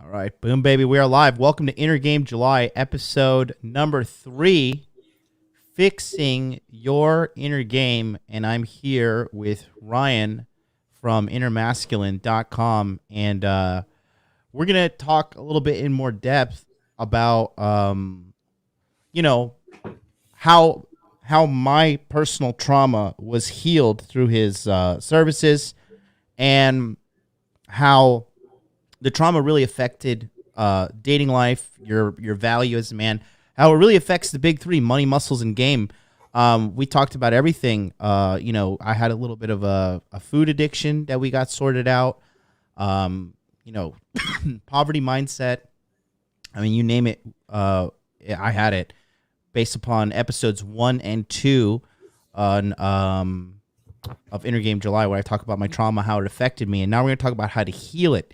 All right, boom, baby. We are live. Welcome to Inner Game July, episode number 3, Fixing Your Inner Game. And I'm here with Ryan from innermasculine.com. And we're going to talk a little bit in more depth about, how my personal trauma was healed through his services, and how the trauma really affected dating life, your value as a man, how it really affects the big 3: money, muscles, and game. We talked about everything. I had a little bit of a food addiction that we got sorted out. Poverty mindset. I mean, you name it. I had it, based upon episodes 1 and 2 on of Inner Game July, where I talk about my trauma, how it affected me, and now we're going to talk about how to heal it.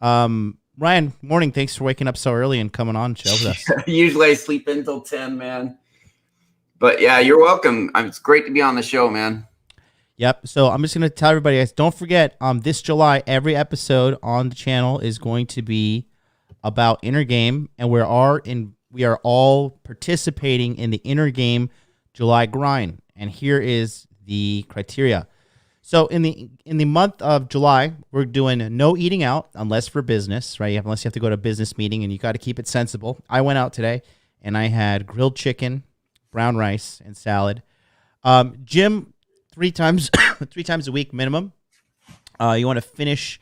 Ryan, morning. Thanks for waking up so early and coming on show with us. Usually I sleep until 10, man. But yeah, you're welcome. It's great to be on the show, man. Yep. So I'm just going to tell everybody, guys, don't forget, this July, every episode on the channel is going to be about Inner Game, and we are all participating in the Inner Game July grind. And here is the criteria. So in the month of July, we're doing no eating out unless for business, right? Unless you have to go to a business meeting, and you got to keep it sensible. I went out today and I had grilled chicken, brown rice, and salad. Gym 3 times a week minimum. You want to finish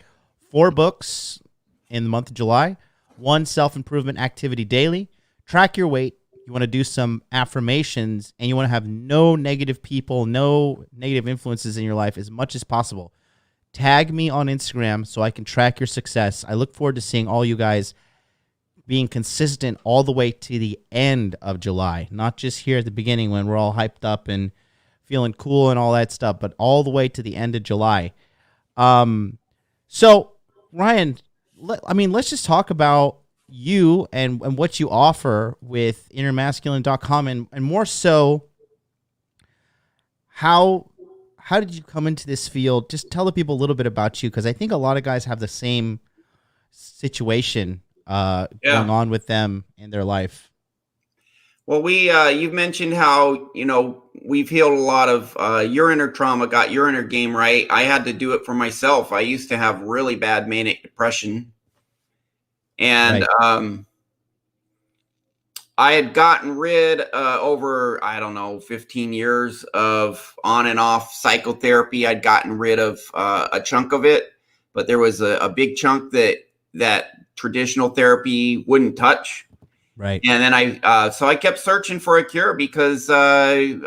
4 books in the month of July, 1 self-improvement activity daily, track your weight. You want to do some affirmations, and you want to have no negative people, no negative influences in your life as much as possible. Tag me on Instagram so I can track your success. I look forward to seeing all you guys being consistent all the way to the end of July, not just here at the beginning when we're all hyped up and feeling cool and all that stuff, but all the way to the end of July. So, Ryan, let's just talk about you and what you offer with innermasculine.com, and more so, how did you come into this field? Just tell the people a little bit about you, because I think a lot of guys have the same situation going on with them in their life. Well, you've mentioned how, we've healed a lot of your inner trauma, got your inner game right. I had to do it for myself. I used to have really bad manic depression. And right. I had gotten rid over, 15 years of on and off psychotherapy. I'd gotten rid of a chunk of it, but there was a big chunk that traditional therapy wouldn't touch. Right. And then I kept searching for a cure because I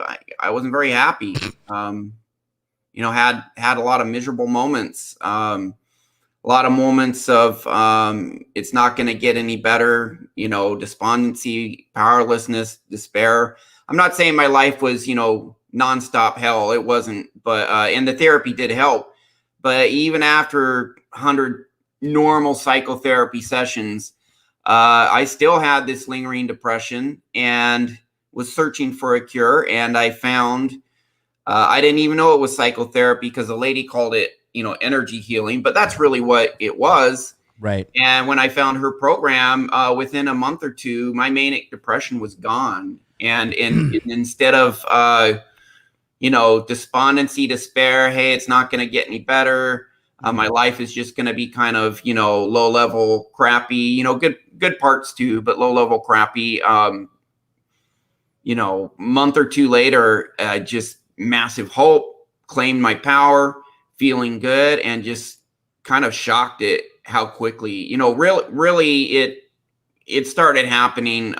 wasn't very happy. Had a lot of miserable moments. A lot of moments of it's not going to get any better, despondency, powerlessness, despair. I'm not saying my life was, nonstop hell. It wasn't, but and the therapy did help. But even after 100 normal psychotherapy sessions, I still had this lingering depression and was searching for a cure. And I found, I didn't even know it was psychotherapy because a lady called it, energy healing, but that's really what it was. Right. And when I found her program, within a month or 2, my manic depression was gone. And instead of, despondency, despair, hey, it's not going to get any better. My life is just going to be kind of, low level, crappy, good parts too, but low level, crappy. Month or 2 later, just massive hope, claimed my power, feeling good, and just kind of shocked at how quickly, really it started happening.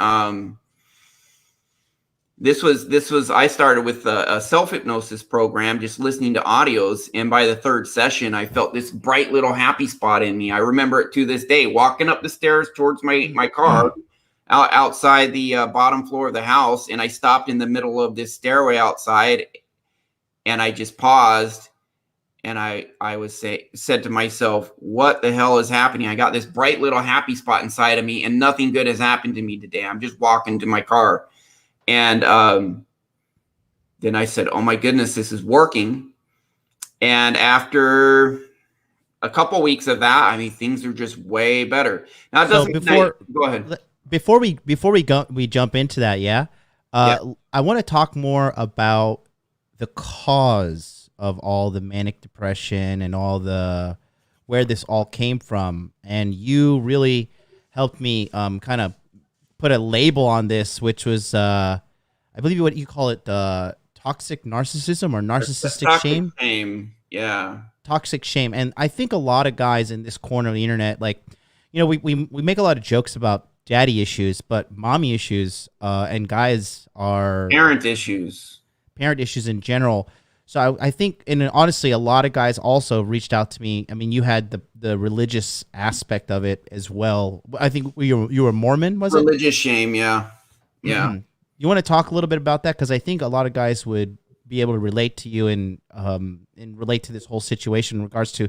This was I started with a self-hypnosis program, just listening to audios. And by the 3rd session, I felt this bright little happy spot in me. I remember it to this day, walking up the stairs towards my car outside the bottom floor of the house. And I stopped in the middle of this stairway outside, and I just paused. And I said to myself, what the hell is happening? I got this bright little happy spot inside of me, and nothing good has happened to me today. I'm just walking to my car. And then I said, oh my goodness, this is working. And after a couple weeks of that, I mean, things are just way better. Now it So doesn't mean that, go ahead. before we jump into that, yeah, Yeah. I want to talk more about the cause of all the manic depression and all the where this all came from, and you really helped me kind of put a label on this, which was I believe what you call it, toxic narcissism or That's narcissistic toxic shame. shame. Yeah. Toxic shame. And I think a lot of guys in this corner of the internet, like, we make a lot of jokes about daddy issues, but mommy issues and guys are Parent issues. parent issues in general. So I think, and honestly, a lot of guys also reached out to me. I mean, you had the religious aspect of it as well. I think you were Mormon, was it? Religious shame. Yeah. Yeah. Mhm. You want to talk a little bit about that? Because I think a lot of guys would be able to relate to you and relate to this whole situation in regards to,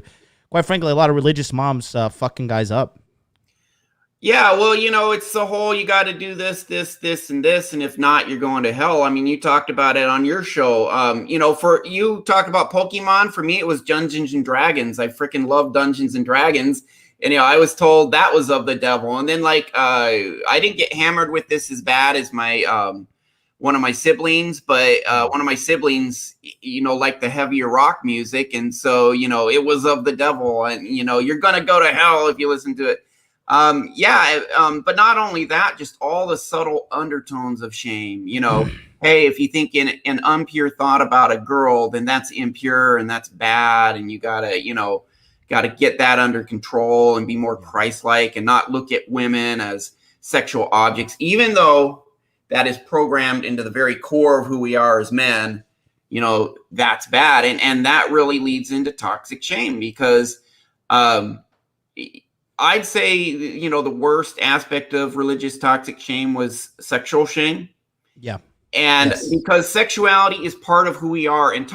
quite frankly, a lot of religious moms fucking guys up. Yeah, well, it's the whole you got to do this, this, this, and this, and if not, you're going to hell. I mean, you talked about it on your show. For you talked about Pokemon. For me, it was Dungeons and Dragons. I freaking love Dungeons and Dragons, and I was told that was of the devil. And then I didn't get hammered with this as bad as my one of my siblings, but one of my siblings, liked the heavier rock music, and so it was of the devil, and you're gonna go to hell if you listen to it. But not only that, just all the subtle undertones of shame. Hey, if you think an impure thought about a girl, then that's impure and that's bad, and you gotta get that under control and be more Christ-like and not look at women as sexual objects, even though that is programmed into the very core of who we are as men. That's bad, and that really leads into toxic shame because I'd say, the worst aspect of religious toxic shame was sexual shame. Yeah. And because sexuality is part of who we are, and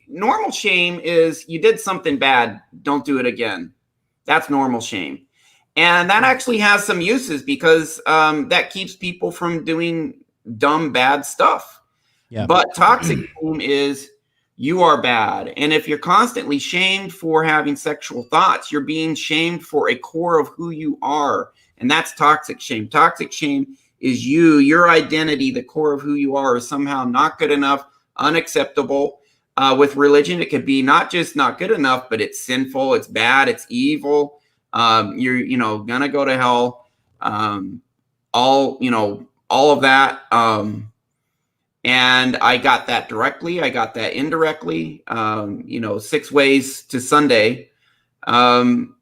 normal shame is you did something bad, don't do it again. That's normal shame. And that actually has some uses because that keeps people from doing dumb, bad stuff. Yeah. But toxic shame is you are bad. And if you're constantly shamed for having sexual thoughts, you're being shamed for a core of who you are. And that's toxic shame. Toxic shame is your identity, the core of who you are is somehow not good enough, unacceptable. With religion, it could be not just not good enough, but it's sinful, it's bad, it's evil. You're gonna go to hell. All of that. And I got that directly. I got that indirectly. 6 ways to Sunday. And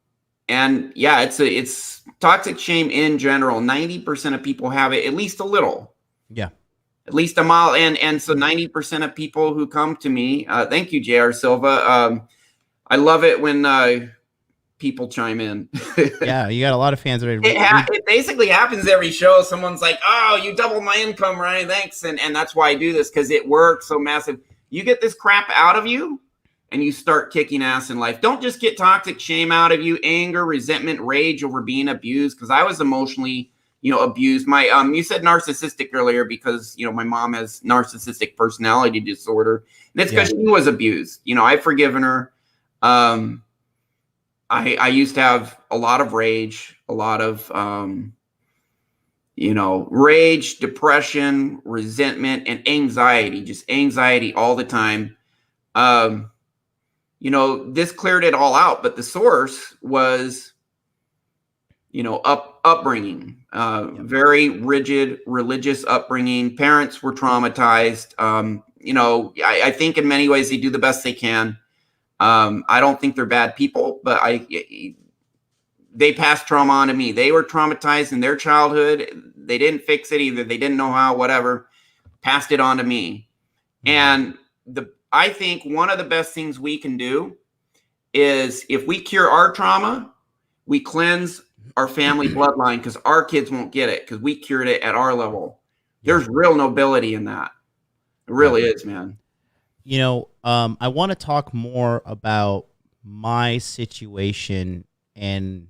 yeah, it's toxic shame in general. 90% of people have it, at least a little. Yeah. At least a mile. And so 90% of people who come to me, thank you, J.R. Silva. I love it when people chime in. Yeah, you got a lot of fans already. It basically happens every show. Someone's like, "Oh, you doubled my income, Ryan. Thanks." And that's why I do this, because it works so massive. You get this crap out of you and you start kicking ass in life. Don't just get toxic shame out of you, anger, resentment, rage over being abused. Because I was emotionally, abused. My you said narcissistic earlier because my mom has narcissistic personality disorder. And it's because she was abused. I've forgiven her. I used to have a lot of rage, a lot of, rage, depression, resentment, and anxiety, just anxiety all the time. This cleared it all out, but the source was, upbringing, very rigid religious upbringing. Parents were traumatized. I think in many ways they do the best they can. I don't think they're bad people, but they passed trauma on to me. They were traumatized in their childhood. They didn't fix it either. They didn't know how, whatever, passed it on to me. And I think one of the best things we can do is if we cure our trauma, we cleanse our family bloodline because our kids won't get it because we cured it at our level. There's real nobility in that. It really is, man. I want to talk more about my situation and,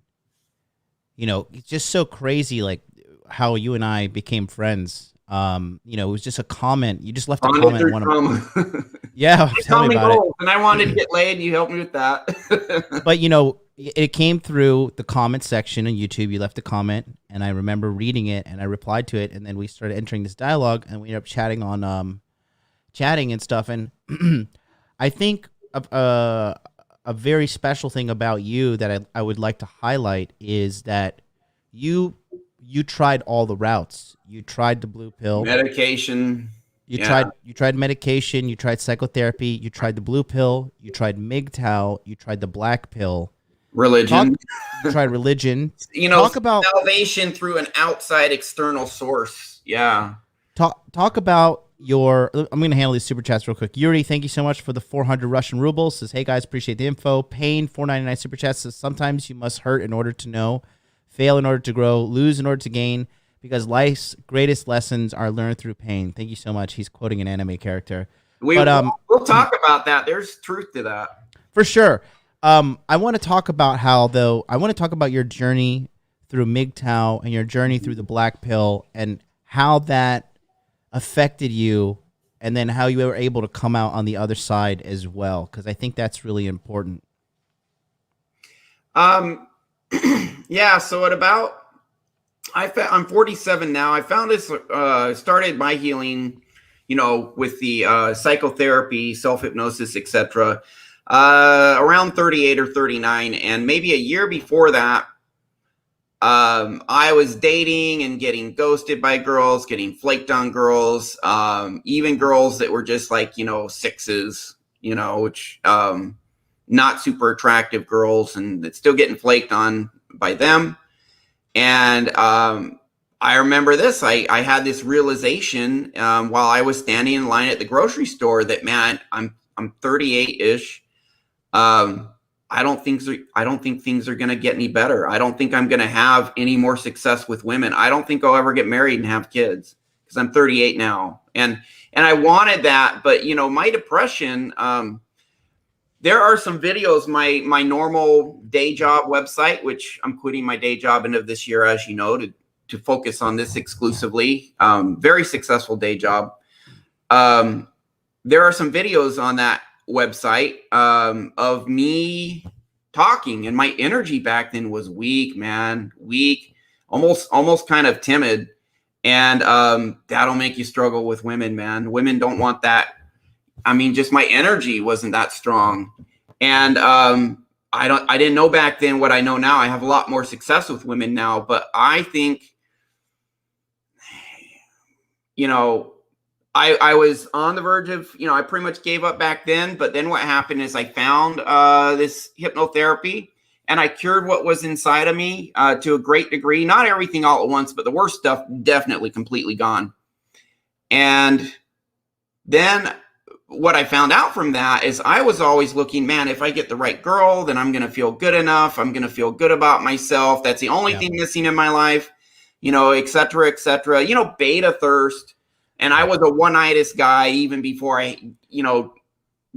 it's just so crazy, like how you and I became friends. It was just a comment. You just left a comment. Yeah, tell Tell me me about it. goals, and I wanted to get laid. You helped me with that. But you know, it came through the comment section on YouTube. You left a comment, and I remember reading it, and I replied to it, and then we started entering this dialogue, and we ended up chatting on chatting and stuff. And I think a very special thing about you that I would like to highlight is that you tried all the routes. You tried the blue pill. Medication. You Yeah. tried medication, you tried psychotherapy, you tried the blue pill, you tried MGTOW, you tried the black pill. Religion. You tried religion. You know, Talk about salvation through an outside external source. Yeah. talk about your. I'm going to handle these super chats real quick. Yuri, thank you so much for the 400 Russian rubles. Says, hey guys, appreciate the info. Pain 499 super chats says, sometimes you must hurt in order to know, fail in order to grow, lose in order to gain, because life's greatest lessons are learned through pain. Thank you so much. He's quoting an anime character. We'll talk about that. There's truth to that. For sure. I want to talk about I want to talk about your journey through MGTOW and your journey through the black pill and how that affected you, and then how you were able to come out on the other side as well, because I think that's really important. Yeah. So I'm 47 now. I found this, started my healing, with the psychotherapy, self-hypnosis, etc. Around 38 or 39. And maybe a year before that, I was dating and getting ghosted by girls, getting flaked on girls, even girls that were just like, sixes, which, not super attractive girls, and it's still getting flaked on by them. And I remember this. I had this realization while I was standing in line at the grocery store that, man, I'm 38-ish. I don't think things are going to get any better. I don't think I'm going to have any more success with women. I don't think I'll ever get married and have kids, because I'm 38 now. And I wanted that, but my depression, there are some videos, my normal day job website, which I'm quitting my day job end of this year, as you know, to focus on this exclusively. Very successful day job. There are some videos on that website of me talking, and my energy back then was weak, man, weak, almost kind of timid. And that'll make you struggle with women, man. Women don't want that. I mean, just my energy wasn't that strong. And I didn't know back then what I know now. I have a lot more success with women now, but I think, I was on the verge of, I pretty much gave up back then. But then what happened is I found this hypnotherapy, and I cured what was inside of me to a great degree. Not everything all at once, but the worst stuff definitely completely gone. And then what I found out from that is I was always looking, man, if I get the right girl, then I'm going to feel good enough. I'm going to feel good about myself. That's the only thing missing in my life, et cetera, et cetera, beta thirst. And I was a one-itis guy even before I,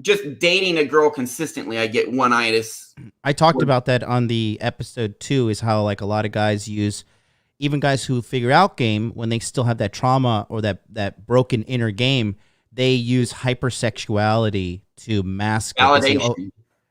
just dating a girl consistently, I get one-itis. I talked about that on the episode 2, is how like a lot of guys use, even guys who figure out game, when they still have that trauma or that broken inner game, they use hypersexuality to mask validation. Say, oh,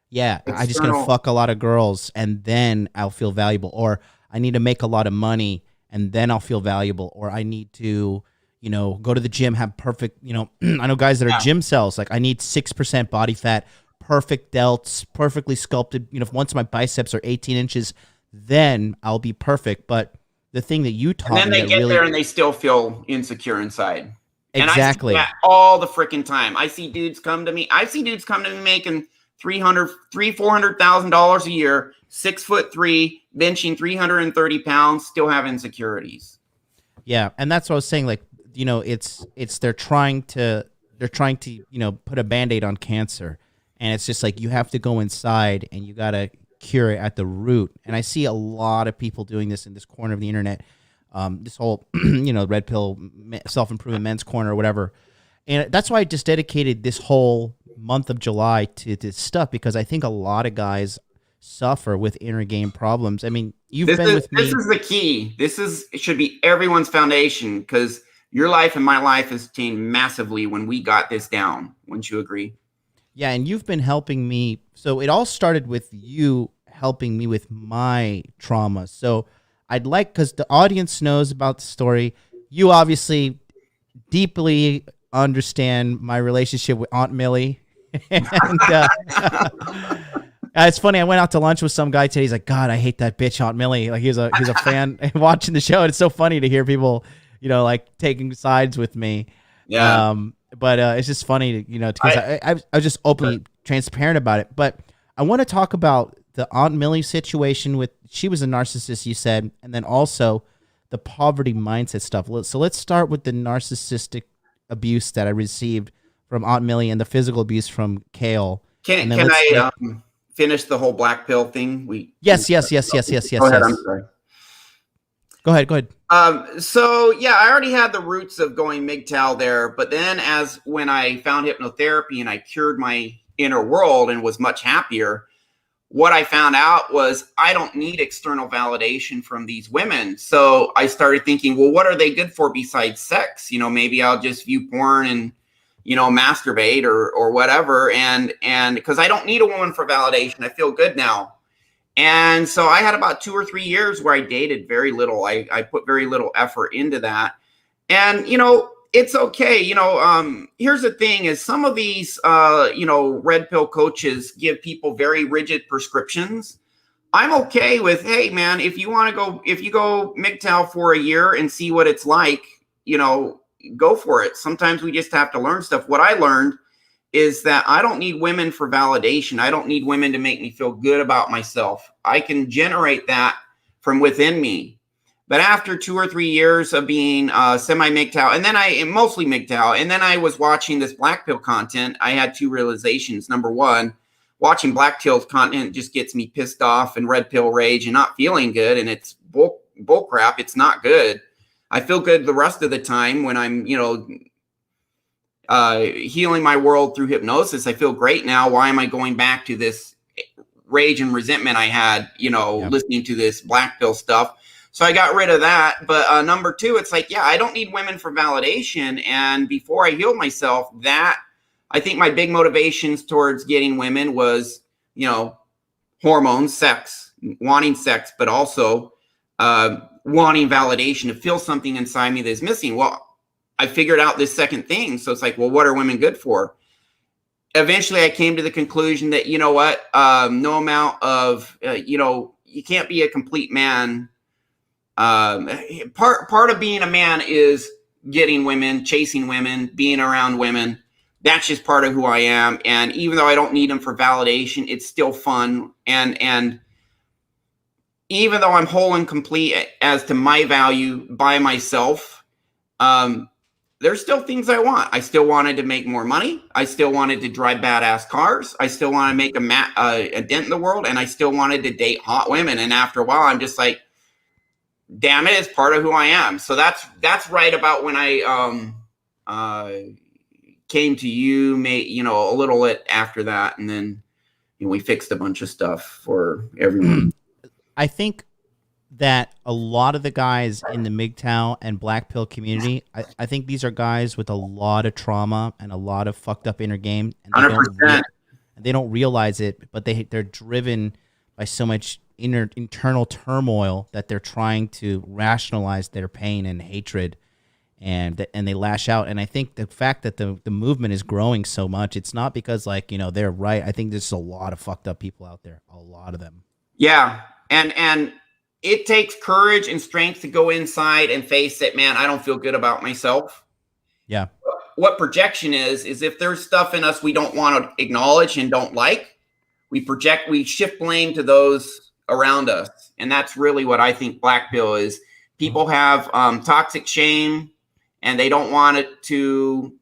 yeah, I'm just gonna fuck a lot of girls and then I'll feel valuable, or I need to make a lot of money and then I'll feel valuable, or I need to, go to the gym, have perfect, I know guys that are gym cells, like I need 6% body fat, perfect delts, perfectly sculpted. Once my biceps are 18 inches, then I'll be perfect. But the thing that you taught me, and then they get there and they still feel insecure inside. Exactly. And I see that all the freaking time. I see dudes come to me. Making $400,000 a year, 6'3", benching 330 pounds, still have insecurities. Yeah, and that's what I was saying. Like, it's they're trying to put a Band-Aid on cancer, and it's just like you have to go inside and you gotta cure it at the root. And I see a lot of people doing this in this corner of the internet. This whole, red pill, self-improvement, men's corner, or whatever. And that's why I just dedicated this whole month of July to this stuff, because I think a lot of guys suffer with inner game problems. I mean, you've been with me. This is the key. It should be everyone's foundation, because your life and my life has changed massively when we got this down. Wouldn't you agree? Yeah, and you've been helping me. So it all started with you helping me with my trauma. So I'd like, because the audience knows about the story, you obviously deeply understand my relationship with Aunt Millie. And it's funny. I went out to lunch with some guy today. He's like, God, I hate that bitch Aunt Millie. Like he's a fan watching the show. And it's so funny to hear people, like taking sides with me. Yeah. But it's just funny, because I was just openly transparent about it. But I want to talk about the Aunt Millie situation she was a narcissist, you said, and then also the poverty mindset stuff. So let's start with the narcissistic abuse that I received from Aunt Millie and the physical abuse from Kale. Can I finish the whole black pill thing? Yes. Go ahead. I'm sorry. Go ahead. So yeah, I already had the roots of going MGTOW there, but then when I found hypnotherapy and I cured my inner world and was much happier, what I found out was I don't need external validation from these women. So I started thinking, well, what are they good for besides sex? Maybe I'll just view porn and, masturbate or whatever. And because I don't need a woman for validation, I feel good now. And so I had about 2 or 3 years where I dated very little. I put very little effort into that. And, it's okay. Here's the thing is some of these, red pill coaches give people very rigid prescriptions. I'm okay with, hey, man, if you go MGTOW for a year and see what it's like, go for it. Sometimes we just have to learn stuff. What I learned is that I don't need women for validation. I don't need women to make me feel good about myself. I can generate that from within me. But after 2 or 3 years of being semi-MGTOW, and then mostly MGTOW, and then I was watching this black pill content, I had 2 realizations. Number one, watching black pill content just gets me pissed off and red pill rage and not feeling good. And it's bull crap. It's not good. I feel good the rest of the time when I'm, healing my world through hypnosis. I feel great now. Why am I going back to this rage and resentment I had, listening to this black pill stuff? So I got rid of that. But number 2, it's like, yeah, I don't need women for validation. And before I healed myself, I think my big motivations towards getting women was, hormones, sex, wanting sex, but also wanting validation, to feel something inside me that's missing. Well, I figured out this second thing. So it's like, well, what are women good for? Eventually I came to the conclusion that, no amount of, you can't be a complete man. Part of being a man is getting women, chasing women, being around women. That's just part of who I am. And even though I don't need them for validation, it's still fun. And even though I'm whole and complete as to my value by myself, there's still things I want. I still wanted to make more money. I still wanted to drive badass cars. I still want to make a dent in the world. And I still wanted to date hot women. And after a while, I'm just like, damn it, it's part of who I am. So that's right about when I came to you, a little bit after that. And then we fixed a bunch of stuff for everyone. I think that a lot of the guys in the MGTOW and black pill community, I think these are guys with a lot of trauma and a lot of fucked up inner game. And they don't realize it, but they're driven by so much internal turmoil that they're trying to rationalize their pain and hatred, and they lash out. And I think the fact that the movement is growing so much, it's not because they're right. I think there's a lot of fucked up people out there, a lot of them. Yeah. And it takes courage and strength to go inside and face it, man. I don't feel good about myself. Yeah. What projection is if there's stuff in us we don't want to acknowledge and don't like, we shift blame to those around us. And that's really what I think black pill is. People have toxic shame, and they don't want it to,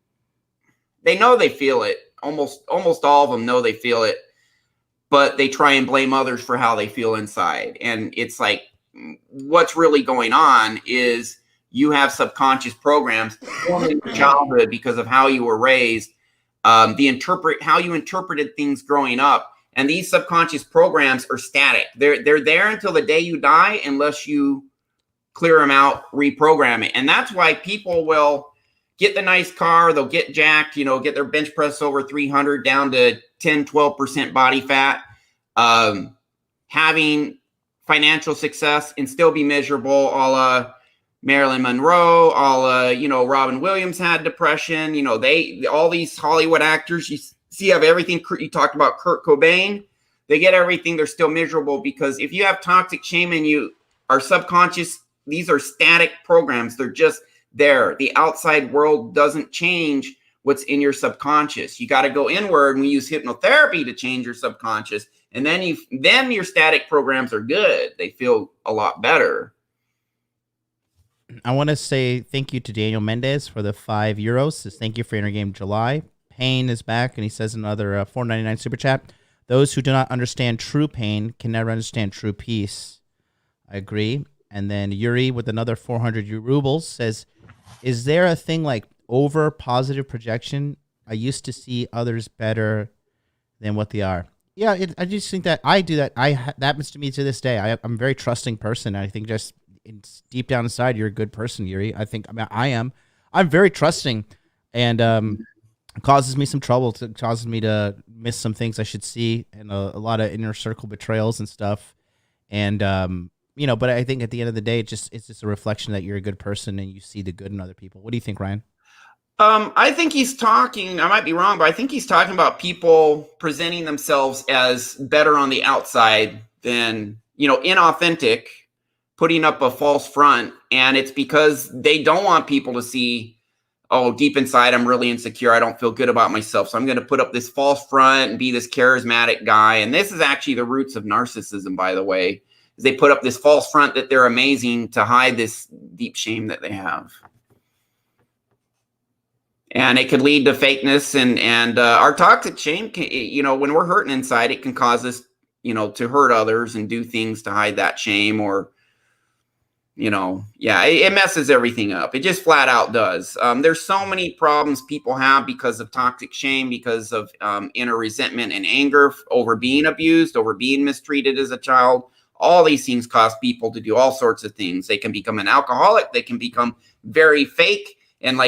they know they feel it. Almost all of them know they feel it, but they try and blame others for how they feel inside. And it's like, what's really going on is you have subconscious programs in your childhood because of how you were raised, how you interpreted things growing up. And these subconscious programs are static. They're there until the day you die, unless you clear them out, reprogram it. And that's why people will get the nice car, they'll get jacked, get their bench press over 300 down to 10, 12% body fat, having financial success and still be miserable, a la Marilyn Monroe, Robin Williams had depression, all these Hollywood actors, you see, have everything. You talked about Kurt Cobain, they get everything, they're still miserable, because if you have toxic shame in you, our subconscious, these are static programs, they're just there. The outside world doesn't change what's in your subconscious. You got to go inward, and we use hypnotherapy to change your subconscious, and then your static programs are good. They feel a lot better. I want to say thank you to Daniel Mendez for the €5. Says thank you for Inner Game July. Payne is back, and he says another $4.99 super chat. Those who do not understand true pain can never understand true peace. I agree. And then Yuri with another 400 rubles says, is there a thing like over positive projection? I used to see others better than what they are. Yeah, I just think that I do that. That happens to me to this day. I'm a very trusting person. I think just deep down inside, you're a good person, Yuri. I am. I'm very trusting, and it causes me some trouble. It causes me to miss some things I should see, and a lot of inner circle betrayals and stuff. And but I think at the end of the day, it's just a reflection that you're a good person and you see the good in other people. What do you think, Ryan? I think he's talking, I might be wrong, but I think he's talking about people presenting themselves as better on the outside than, inauthentic, putting up a false front. And it's because they don't want people to see, oh, deep inside, I'm really insecure. I don't feel good about myself. So I'm going to put up this false front and be this charismatic guy. And this is actually the roots of narcissism, by the way. They put up this false front that they're amazing to hide this deep shame that they have. And it could lead to fakeness, and our toxic shame can, when we're hurting inside, it can cause us, to hurt others and do things to hide that shame, or, it messes everything up. It just flat out does. There's so many problems people have because of toxic shame, because of inner resentment and anger over being abused, over being mistreated as a child. All these things cause people to do all sorts of things. They can become an alcoholic. They can become very fake and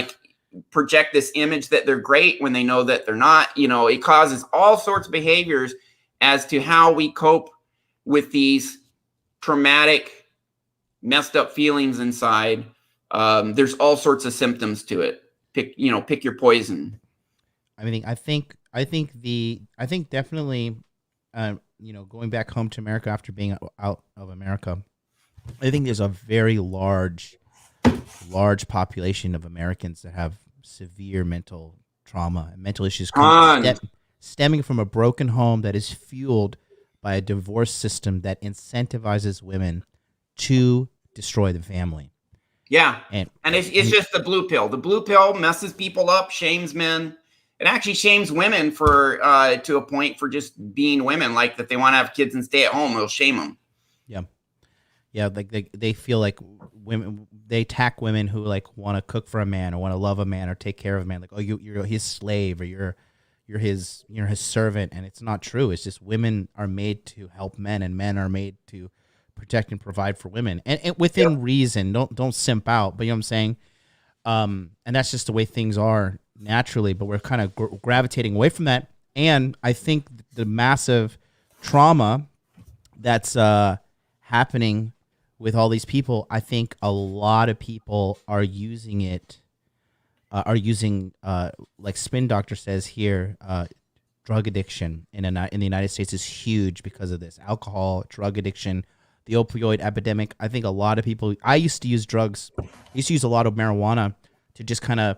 project this image that they're great when they know that they're not. It causes all sorts of behaviors as to how we cope with these traumatic, messed up feelings inside. There's all sorts of symptoms to it. Pick your poison. I think definitely, going back home to America after being out of America, I think there's a very large population of Americans that have severe mental trauma and mental issues stemming from a broken home that is fueled by a divorce system that incentivizes women to destroy the family. Yeah. And it's just the blue pill. The blue pill messes people up, shames men. It actually shames women for to a point for just being women, like that they want to have kids and stay at home. It'll shame them. Yeah. Yeah, they feel like women. They attack women who want to cook for a man or want to love a man or take care of a man. Like, oh, you're his slave, or you're his servant, and it's not true. It's just women are made to help men, and men are made to protect and provide for women, and within reason. Don't simp out, but you know what I'm saying. And that's just the way things are naturally. But we're kind of gravitating away from that, and I think the massive trauma that's happening with all these people, I think a lot of people are using it, like Spin Doctor says here, drug addiction in the United States is huge because of this. Alcohol, drug addiction, the opioid epidemic. I think a lot of people, I used to use drugs, I used to use a lot of marijuana to just kind of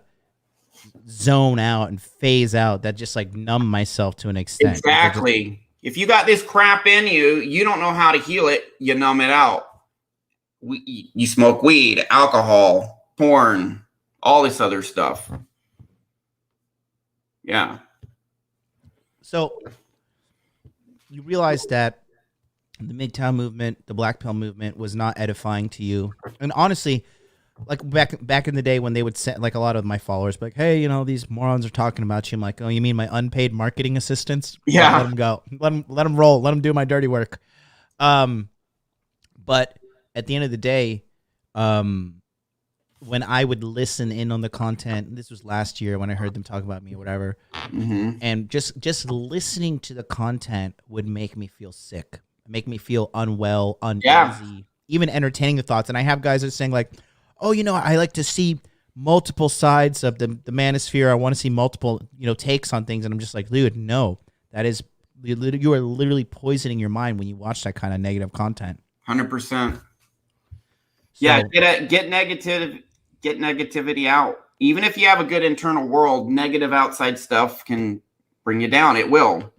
zone out and phase out, that just numb myself to an extent. Exactly. If you got this crap in you, you don't know how to heal it, you numb it out. You smoke weed, alcohol, porn, all this other stuff. Yeah. So you realize that the MGTOW movement, the Black Pill movement, was not edifying to you. And honestly, back in the day when they would send a lot of my followers, hey, these morons are talking about you. I'm like, oh, you mean my unpaid marketing assistants? Yeah. Let them go. Let them roll. Let them do my dirty work. But at the end of the day, when I would listen in on the content, this was last year when I heard them talk about me or whatever, and just listening to the content would make me feel sick, make me feel unwell, Yeah. uneasy, even entertaining the thoughts. And I have guys that are saying like, oh, I like to see multiple sides of the manosphere. I want to see multiple, takes on things. And I'm just like, dude, no, that is, you are literally poisoning your mind when you watch that kind of negative content. 100%. Yeah, get negativity out. Even if you have a good internal world, negative outside stuff can bring you down. It will.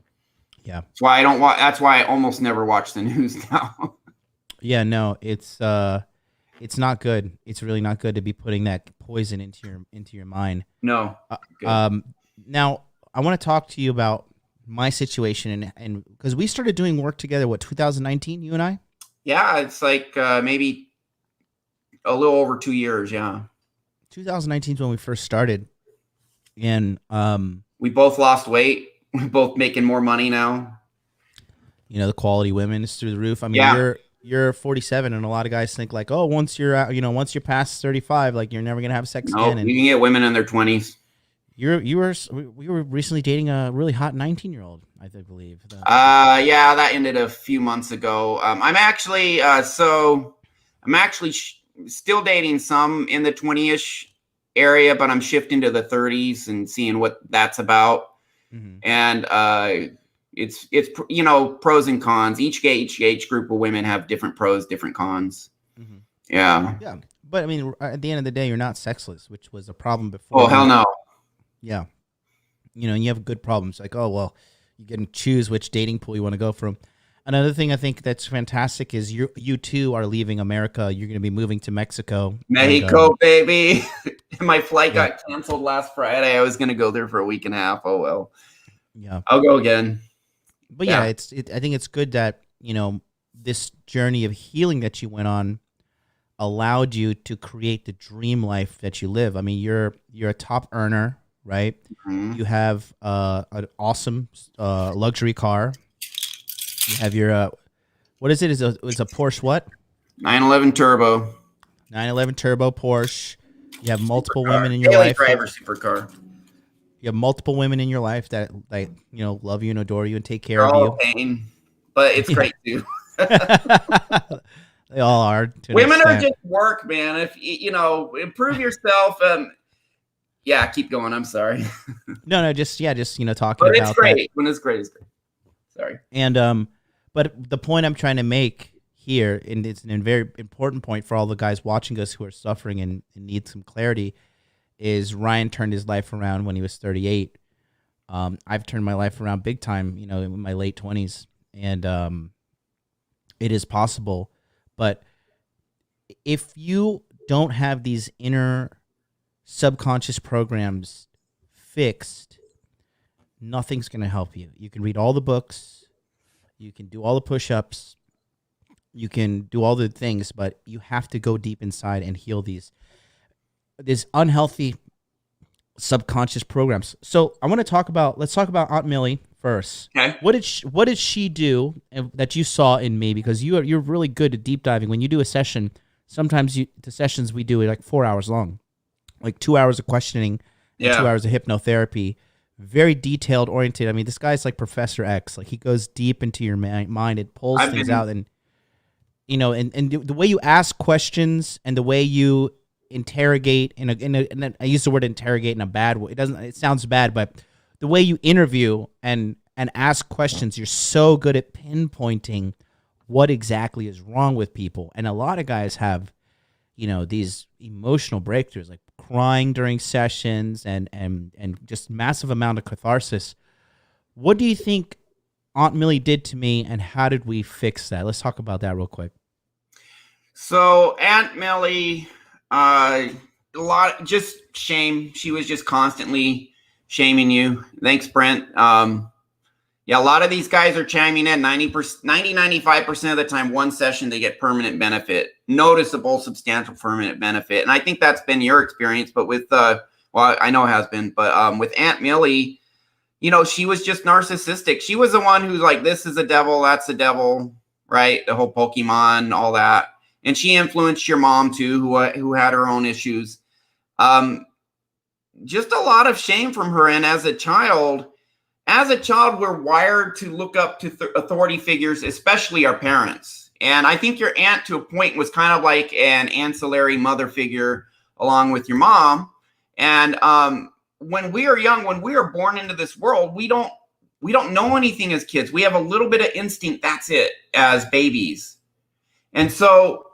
Yeah. That's why I don't watch. That's why I almost never watch the news now. Yeah, no, it's not good. It's really not good to be putting that poison into your mind. No. Now I want to talk to you about my situation and because we started doing work together, 2019, you and I? Yeah, it's like maybe a little over 2 years. Yeah. 2019 is when we first started, and we both lost weight. We're both making more money now. The quality women is through the roof. I mean, you're 47, and a lot of guys think like, oh, once you're out, once you're past 35, like you're never gonna have sex again. And you can get women in their 20s. We were recently dating a really hot 19-year-old, I believe. Yeah, that ended a few months ago. I'm actually still dating some in the 20-ish area, but I'm shifting to the 30s and seeing what that's about. Mm-hmm. And it's pros and cons. Each age group of women have different pros, different cons. Mm-hmm. Yeah. But I mean, at the end of the day, you're not sexless, which was a problem before. Oh, hell no. Yeah. And you have good problems like, oh, well, you can choose which dating pool you want to go from. Another thing I think that's fantastic is you two are leaving America. You're going to be moving to Mexico. Mexico, baby. My flight got canceled last Friday. I was going to go there for a week and a half. Oh, well. Yeah. I'll go again. But I think it's good that, this journey of healing that you went on allowed you to create the dream life that you live. I mean, you're a top earner, right? Mm-hmm. You have an awesome luxury car. You have your what is it? It's a Porsche what? 911 Turbo. 911 Turbo Porsche. You have multiple women in your life. Driver supercar. You have multiple women in your life that love you and adore you and take care of you. Pain, but it's great too. They all are. Women are just work, man. If improve yourself. Yeah, keep going. I'm sorry. No, just talking about. But it's great. That. When it's great, it's great. Sorry. And but the point I'm trying to make here, and it's a very important point for all the guys watching us who are suffering and need some clarity, is Ryan turned his life around when he was 38. I've turned my life around big time, in my late 20s, and it is possible. But if you don't have these inner subconscious programs fixed, nothing's going to help you. You can read all the books, you can do all the push-ups, you can do all the things, but you have to go deep inside and heal these unhealthy subconscious programs. So let's talk about Aunt Millie first. Okay. What did she do that you saw in me? Because you're really good at deep diving. When you do a session, sometimes the sessions we do are like 4 hours long, like 2 hours of questioning, and 2 hours of hypnotherapy. Very detailed oriented. I mean, this guy's like Professor X. Like he goes deep into your mind. It pulls things out, and and the way you ask questions and the way you interrogate and I use the word interrogate in a bad way. It sounds bad, but the way you interview and ask questions, you're so good at pinpointing what exactly is wrong with people. And a lot of guys have, these emotional breakthroughs, like crying during sessions and just massive amount of catharsis. What do you think Aunt Millie did to me, and how did we fix that? Let's talk about that real quick. So Aunt Millie, just shame. She was just constantly shaming you. Thanks, Brent. A lot of these guys are chiming in 95% of the time, one session, they get permanent benefit, noticeable, substantial permanent benefit. And I think that's been your experience, but with, I know it has been, but with Aunt Millie, she was just narcissistic. She was the one who's like, this is a devil, that's a devil, right? The whole Pokemon, all that. And she influenced your mom too, who had her own issues. Just a lot of shame from her. And as a child, we're wired to look up to authority figures, especially our parents. And I think your aunt, to a point, was kind of like an ancillary mother figure along with your mom. And when we are young, when we are born into this world, we don't know anything as kids. We have a little bit of instinct. That's it, as babies. And so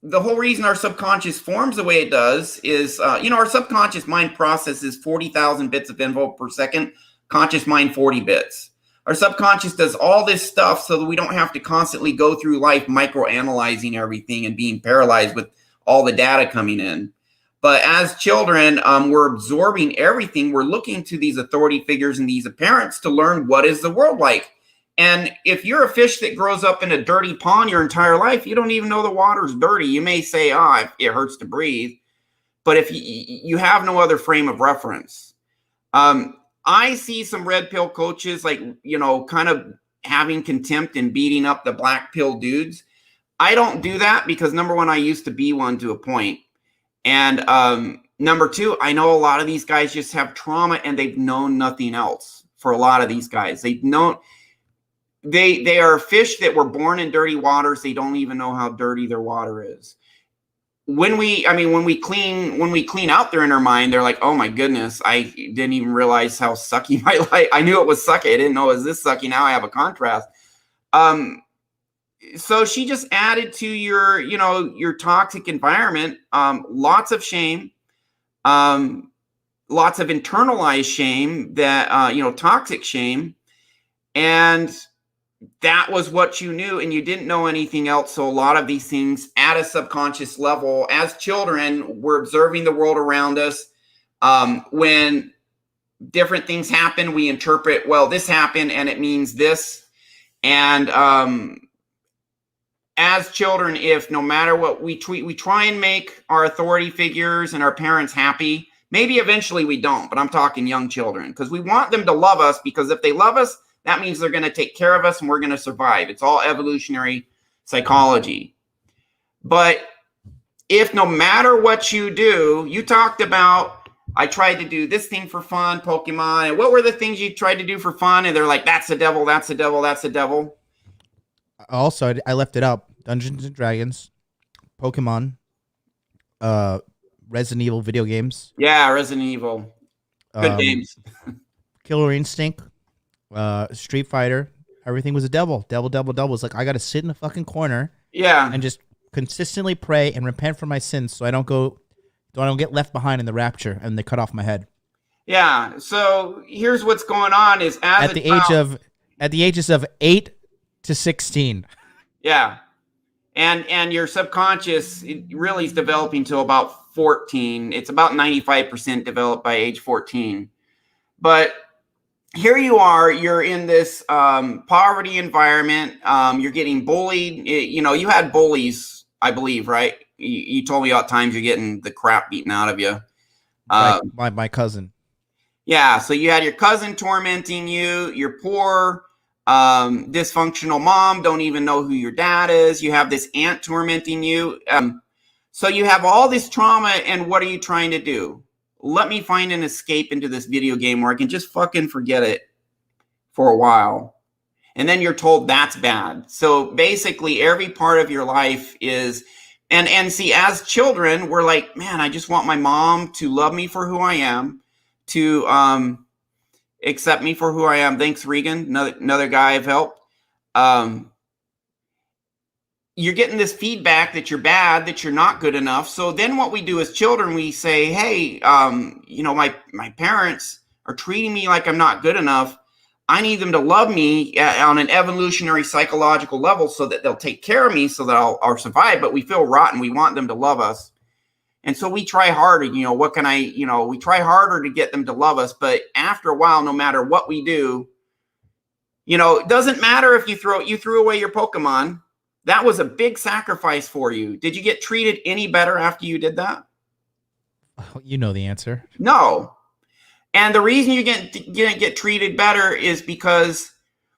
the whole reason our subconscious forms the way it does is, our subconscious mind processes 40,000 bits of info per second, conscious mind 40 bits. Our subconscious does all this stuff so that we don't have to constantly go through life microanalyzing everything and being paralyzed with all the data coming in. But as children, we're absorbing everything. We're looking to these authority figures and these parents to learn what is the world like. And if you're a fish that grows up in a dirty pond your entire life, you don't even know the water's dirty. You may say, it hurts to breathe. But if you have no other frame of reference. I see some red pill coaches, like, kind of having contempt and beating up the black pill dudes. I don't do that because, number one, I used to be one to a point. And number two, I know a lot of these guys just have trauma and they've known nothing else. For a lot of these guys, they are fish that were born in dirty waters. They don't even know how dirty their water is. When we clean out their inner mind, they're like, oh my goodness, I didn't even realize how sucky my life. I knew it was sucky. I didn't know it was this sucky. Now I have a contrast. So she just added to your toxic environment, lots of shame, lots of internalized shame, that, toxic shame. And that was what you knew, and you didn't know anything else. So a lot of these things at a subconscious level, as children, we're observing the world around us. When different things happen, we interpret, well, this happened and it means this. And as children, if no matter what we try and make our authority figures and our parents happy. Maybe eventually we don't, but I'm talking young children, because we want them to love us, because if they love us, that means they're going to take care of us and we're going to survive. It's all evolutionary psychology. But if no matter what you do, you talked about, I tried to do this thing for fun, Pokemon. And what were the things you tried to do for fun? And they're like, that's the devil, that's the devil, that's the devil. Also, I left it up. Dungeons and Dragons, Pokemon, Resident Evil video games. Yeah, Resident Evil. Good games. Killer Instinct. Street Fighter, everything was a devil. It's like I got to sit in a fucking corner, and just consistently pray and repent for my sins, so I don't get left behind in the rapture and they cut off my head. Yeah. So here's what's going on: is at the ages of 8 to 16. Yeah, and your subconscious really is developing till about 14. It's about 95% developed by age 14, but here you are, you're in this poverty environment. You're getting bullied. You had bullies, I believe, right? You told me about times you're getting the crap beaten out of you. My cousin. Yeah. So you had your cousin tormenting you. You're poor, dysfunctional mom. Don't even know who your dad is. You have this aunt tormenting you. So you have all this trauma. And what are you trying to do? Let me find an escape into this video game where I can just fucking forget it for a while. And then you're told that's bad. So basically every part of your life is, and see, as children, we're like, man, I just want my mom to love me for who I am, to accept me for who I am. Thanks, Regan, another guy I've helped. You're getting this feedback that you're bad, that you're not good enough. So then what we do as children, we say, hey, my parents are treating me like I'm not good enough. I need them to love me on an evolutionary psychological level so that they'll take care of me so that I'll survive. But we feel rotten. We want them to love us. And so we try harder. We try harder to get them to love us. But after a while, no matter what we do, it doesn't matter if you threw away your Pokemon. That was a big sacrifice for you. Did you get treated any better after you did that? You know the answer. No. And the reason you get treated better is because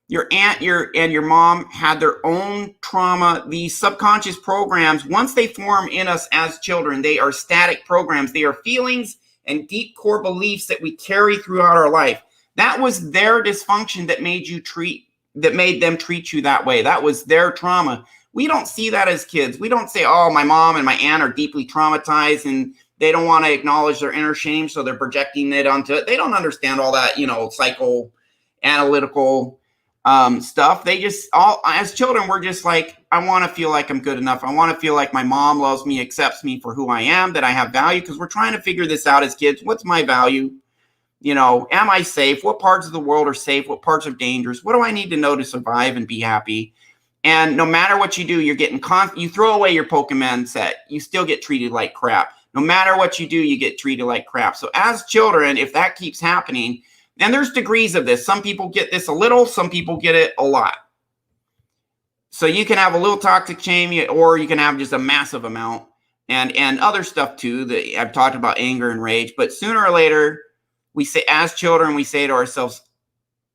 your aunt, and your mom had their own trauma. These subconscious programs, once they form in us as children, they are static programs. They are feelings and deep core beliefs that we carry throughout our life. That was their dysfunction that made them treat you that way. That was their trauma. We don't see that as kids. We don't say, oh, my mom and my aunt are deeply traumatized and they don't want to acknowledge their inner shame, so they're projecting it onto it. They don't understand all that, psychoanalytical stuff. They just, all as children, we're just like, I want to feel like I'm good enough. I want to feel like my mom loves me, accepts me for who I am, that I have value, because we're trying to figure this out as kids. What's my value? Am I safe? What parts of the world are safe? What parts are dangerous? What do I need to know to survive and be happy? And no matter what you do, you're getting you throw away your Pokemon set, you still get treated like crap. No matter what you do, you get treated like crap. So as children, if that keeps happening, and there's degrees of this. Some people get this a little, some people get it a lot. So you can have a little toxic shame, or you can have just a massive amount, and other stuff too. That I've talked about, anger and rage. But sooner or later, we say, as children, we say to ourselves,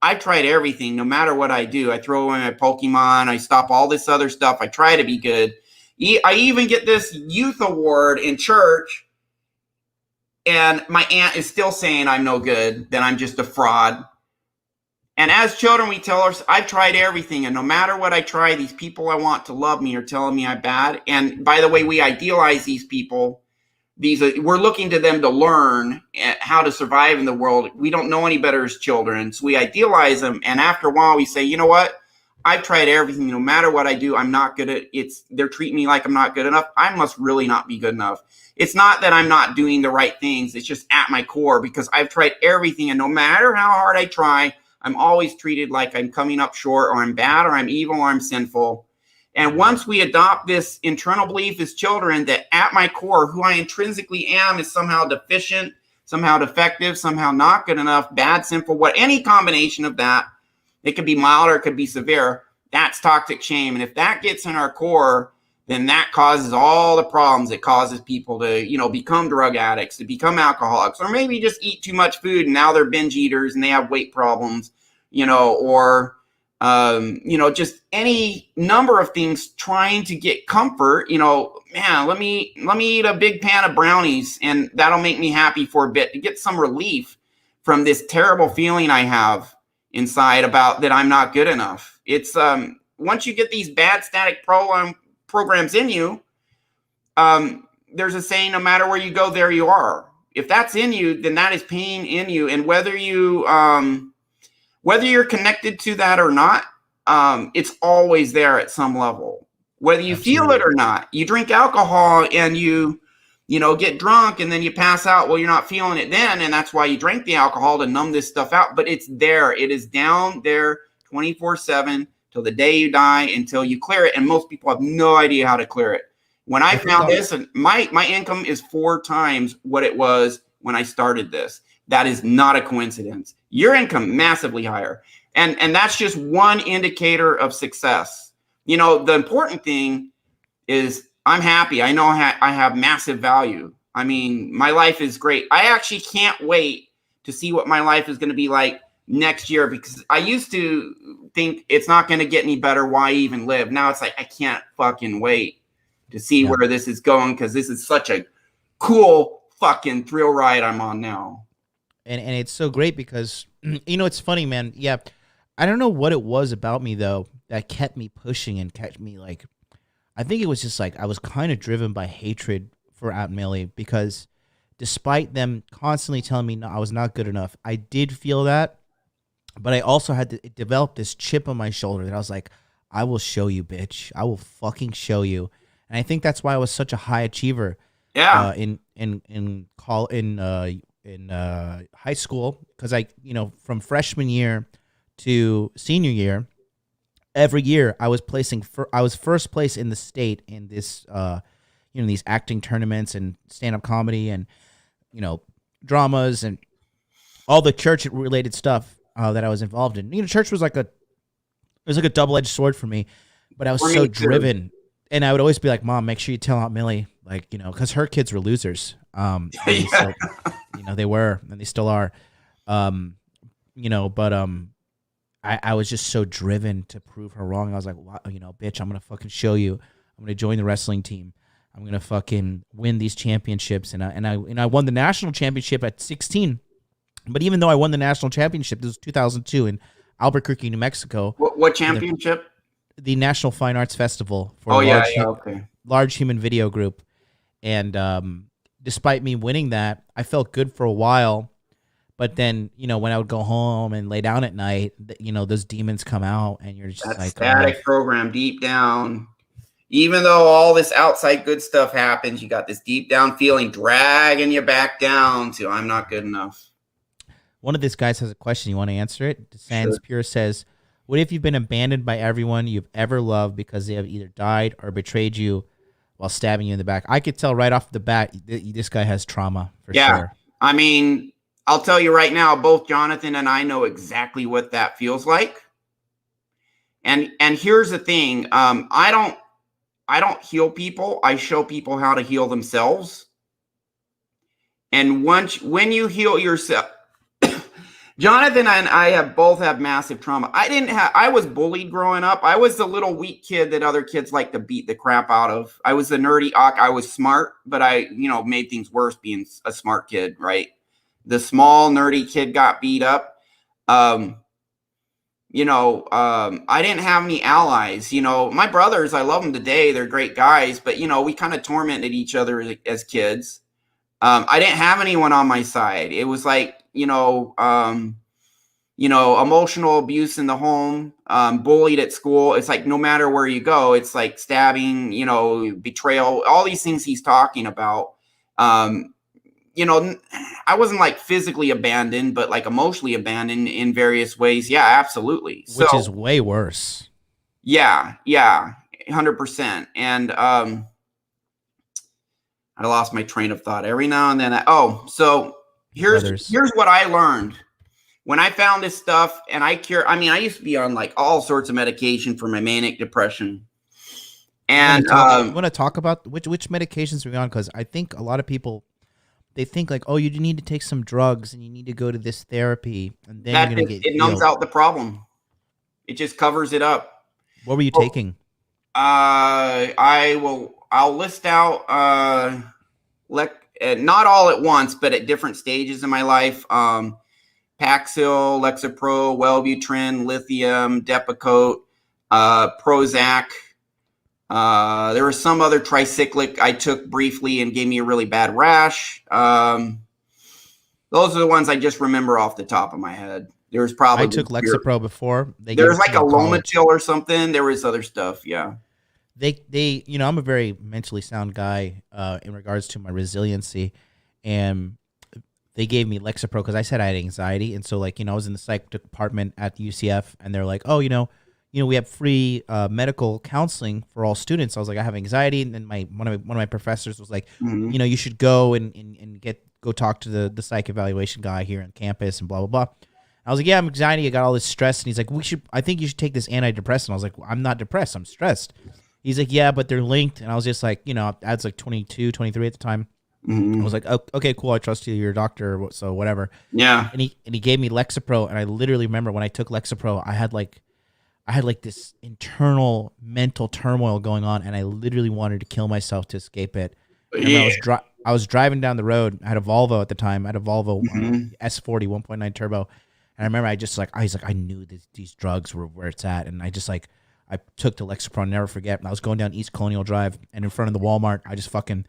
I've tried everything. No matter what I do, I throw away my Pokemon. I stop all this other stuff. I try to be good. I even get this youth award in church, and my aunt is still saying I'm no good, that I'm just a fraud. And as children, we tell ourselves, I've tried everything, and no matter what I try, these people I want to love me are telling me I'm bad. And by the way, we idealize these people. We're looking to them to learn how to survive in the world. We don't know any better as children, so we idealize them. And after a while, we say, you know what? I've tried everything. No matter what I do, I'm not good at it. They're treating me like I'm not good enough. I must really not be good enough. It's not that I'm not doing the right things. It's just at my core, because I've tried everything. And no matter how hard I try, I'm always treated like I'm coming up short, or I'm bad, or I'm evil, or I'm sinful. And once we adopt this internal belief as children that at my core, who I intrinsically am is somehow deficient, somehow defective, somehow not good enough, bad, sinful, any combination of that, it could be mild or it could be severe. That's toxic shame. And if that gets in our core, then that causes all the problems. It causes people to, become drug addicts, to become alcoholics, or maybe just eat too much food and now they're binge eaters and they have weight problems, or just any number of things trying to get comfort. Man, let me eat a big pan of brownies and that'll make me happy for a bit, to get some relief from this terrible feeling I have inside about that I'm not good enough. It's once you get these bad static programs in you, there's a saying, no matter where you go, there you are. If that's in you, then that is pain in you. And whether you're connected to that or not, it's always there at some level. Whether you feel it or not, you drink alcohol and you get drunk and then you pass out. Well, you're not feeling it then, and that's why you drank the alcohol, to numb this stuff out. But it's there. It is down there 24/7 till the day you die, until you clear it. And most people have no idea how to clear it. When I found this, and my income is 4 times what it was when I started this. That is not a coincidence. Your income massively higher. And that's just one indicator of success. The important thing is I'm happy. I know I have massive value. I mean, my life is great. I actually can't wait to see what my life is going to be like next year, because I used to think it's not going to get any better. Why even live? Now it's like, I can't fucking wait to see where this is going, because this is such a cool fucking thrill ride I'm on now. And it's so great because, it's funny, man. Yeah. I don't know what it was about me, though, that kept me pushing and kept me like, I think it was just like I was kind of driven by hatred for Aunt Millie, because despite them constantly telling me no, I was not good enough, I did feel that. But I also had to develop this chip on my shoulder that I was like, I will show you, bitch. I will fucking show you. And I think that's why I was such a high achiever. Yeah. In high school, because I, from freshman year to senior year, every year I was first place in the state in this, these acting tournaments and stand-up comedy and, dramas and all the church related stuff that I was involved in. Church was like a double-edged sword for me, but I was so driven. And I would always be like, Mom, make sure you tell Aunt Millie, like, because her kids were losers. So, they were, and they still are. But I was just so driven to prove her wrong. I was like, wow, bitch, I'm gonna fucking show you. I'm gonna join the wrestling team. I'm gonna fucking win these championships. And I won the national championship at 16. But even though I won the national championship, this was 2002 in Albuquerque, New Mexico. What championship? The National Fine Arts Festival for Okay. large human video group. And despite me winning that, I felt good for a while. But then, when I would go home and lay down at night, those demons come out, and you're just that static program deep down. Even though all this outside good stuff happens, you got this deep down feeling dragging you back down to I'm not good enough. One of these guys has a question. You want to answer it? Sans Sure. Pure says, what if you've been abandoned by everyone you've ever loved because they have either died or betrayed you while stabbing you in the back? I could tell right off the bat, this guy has trauma for sure. I mean, I'll tell you right now, both Jonathan and I know exactly what that feels like. And here's the thing. I don't heal people. I show people how to heal themselves. And when you heal yourself, Jonathan and I both have massive trauma. I was bullied growing up. I was the little weak kid that other kids like to beat the crap out of. I was the nerdy ock. I was smart, but I, made things worse being a smart kid, right? The small nerdy kid got beat up. I didn't have any allies. My brothers, I love them today. They're great guys, but we kind of tormented each other as kids. I didn't have anyone on my side. It was like, emotional abuse in the home, bullied at school. It's like, no matter where you go, it's like stabbing, betrayal, all these things he's talking about. I wasn't like physically abandoned, but like emotionally abandoned in various ways. Yeah, absolutely. Which is way worse. Yeah. 100%. And, I lost my train of thought every now and then. Here's what I learned when I found this stuff, and I used to be on like all sorts of medication for my manic depression. And you want to talk about which medications are we on? Because I think a lot of people, they think like, oh, you need to take some drugs and you need to go to this therapy, and then you're gonna get it numbs out the problem. It just covers it up. What were you taking? I'll list out not all at once, but at different stages in my life. Paxil, Lexapro, Wellbutrin, lithium, Depakote, Prozac. There was some other tricyclic I took briefly and gave me a really bad rash. Those are the ones I just remember off the top of my head. There was probably I took Lexapro before. There was like a Lomatil or something. There was other stuff. Yeah. They I'm a very mentally sound guy in regards to my resiliency, and they gave me Lexapro because I said I had anxiety, and so I was in the psych department at the UCF, and they're like, oh, we have free medical counseling for all students. I was like, I have anxiety, and then one of my professors was like, you should go and go talk to the psych evaluation guy here on campus and blah blah blah. I was like, yeah, I'm anxiety. I got all this stress, and he's like, I think you should take this antidepressant. I was like, well, I'm not depressed. I'm stressed. He's like, yeah, but they're linked. And I was just like, I was like 22, 23 at the time. I was like, oh, okay, cool. I trust you. You're a doctor. So whatever. Yeah. And he gave me Lexapro. And I literally remember when I took Lexapro, I had like this internal mental turmoil going on. And I literally wanted to kill myself to escape it. Yeah. I was driving down the road. I had a Volvo at the time. I had a Volvo S40 1.9 turbo. And I remember I knew these drugs were where it's at. And I took the Lexapro, I'll never forget. I was going down East Colonial Drive, and in front of the Walmart, I just fucking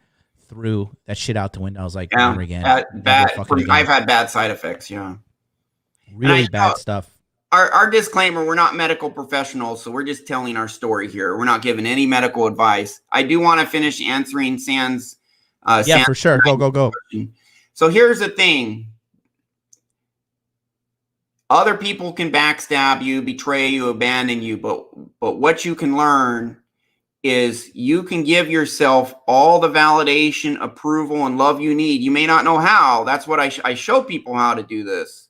threw that shit out the window. I was like, never again. I've had bad side effects, yeah. Really bad stuff. Our disclaimer, we're not medical professionals, so we're just telling our story here. We're not giving any medical advice. I do want to finish answering Sam's for sure. Go. Question. So here's the thing. Other people can backstab you, betray you, abandon you, but what you can learn is you can give yourself all the validation, approval, and love you need. You may not know how. That's what I show people how to do this.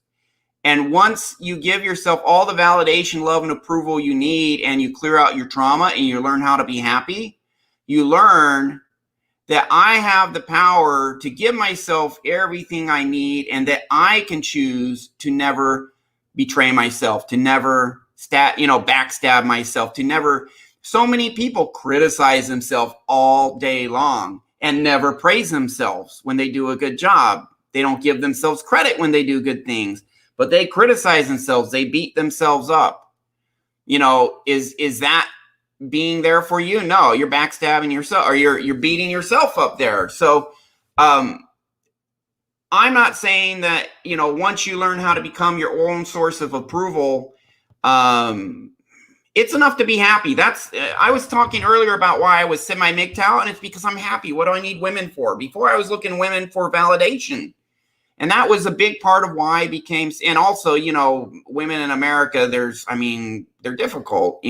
And once you give yourself all the validation, love, and approval you need, and you clear out your trauma and you learn how to be happy, you learn that I have the power to give myself everything I need and that I can choose to never betray myself, to never backstab myself, to never. So many people criticize themselves all day long and never praise themselves when they do a good job. They don't give themselves credit when they do good things, but they criticize themselves. They beat themselves up. Is that being there for you? No, you're backstabbing yourself, or you're beating yourself up there. So, I'm not saying that, once you learn how to become your own source of approval, it's enough to be happy. I was talking earlier about why I was semi-MGTOW, and it's because I'm happy. What do I need women for? Before, I was looking women for validation. And that was a big part of why I became, and also, women in America, they're difficult,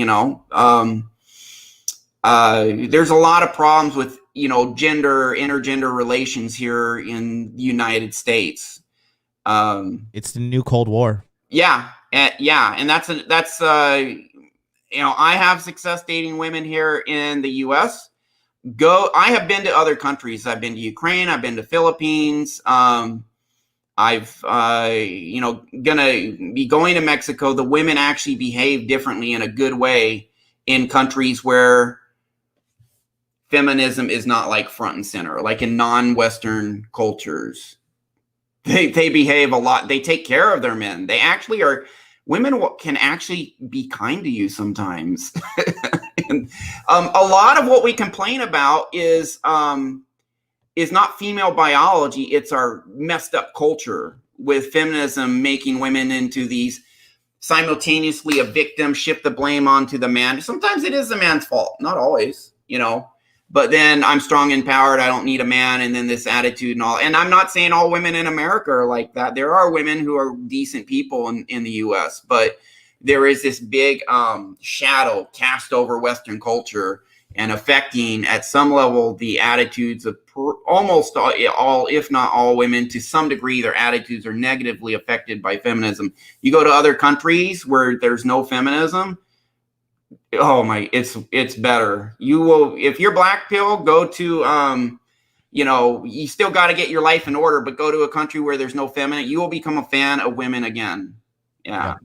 there's a lot of problems with, intergender relations here in the United States. It's the new Cold War. Yeah. And that's I have success dating women here in the US. I have been to other countries. I've been to Ukraine. I've been to Philippines. I've, gonna be going to Mexico. The women actually behave differently in a good way in countries where feminism is not like front and center, like in non-Western cultures. They behave a lot. They take care of their men. They actually are. Women can actually be kind to you sometimes. And, a lot of what we complain about is not female biology. It's our messed up culture with feminism making women into these simultaneously a victim, shift the blame onto the man. Sometimes it is the man's fault, not always, but then I'm strong and empowered. I don't need a man. And then this attitude and all. And I'm not saying all women in America are like that. There are women who are decent people in the US, but there is this big shadow cast over Western culture and affecting at some level the attitudes of almost all, if not all women. To some degree, their attitudes are negatively affected by feminism. You go to other countries where there's no feminism, it's better. You will, if you're black pill, go to, you still got to get your life in order, but go to a country where there's no feminine, you will become a fan of women again. Yeah.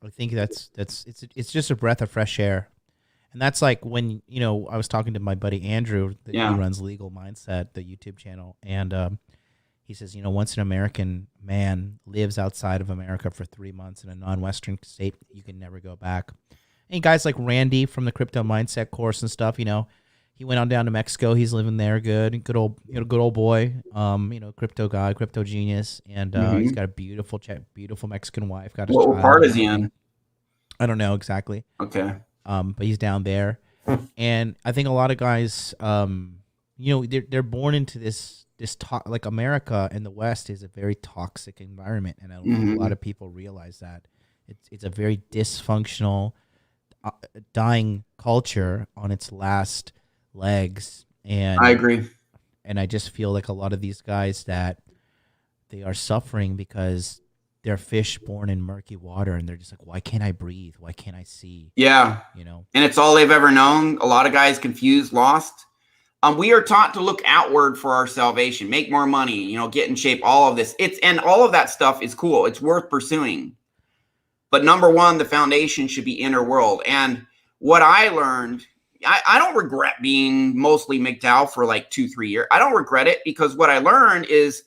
I think it's just a breath of fresh air. And that's like when, I was talking to my buddy Andrew, he runs Legal Mindset, the YouTube channel. And he says, once an American man lives outside of America for 3 months in a non-Western state, you can never go back. And guys like Randy from the Crypto Mindset course and stuff, he went on down to Mexico. He's living there, good old boy, crypto guy, crypto genius. And he's got a beautiful Mexican wife. Got his child. What part is he in? I don't know exactly. Okay. But he's down there. And I think a lot of guys, they're born into this like America and the West is a very toxic environment. And I don't think a lot of people realize that it's a very dysfunctional, dying culture on its last legs. And I agree. And I just feel like a lot of these guys that they are suffering because they're fish born in murky water, and they're just like, why can't I breathe? Why can't I see? Yeah. And it's all they've ever known. A lot of guys confused, lost. We are taught to look outward for our salvation, make more money, get in shape, all of this. And all of that stuff is cool. It's worth pursuing. But number one, the foundation should be inner world. And what I learned, I don't regret being mostly MGTOW for like 2-3 years. I don't regret it, because what I learned is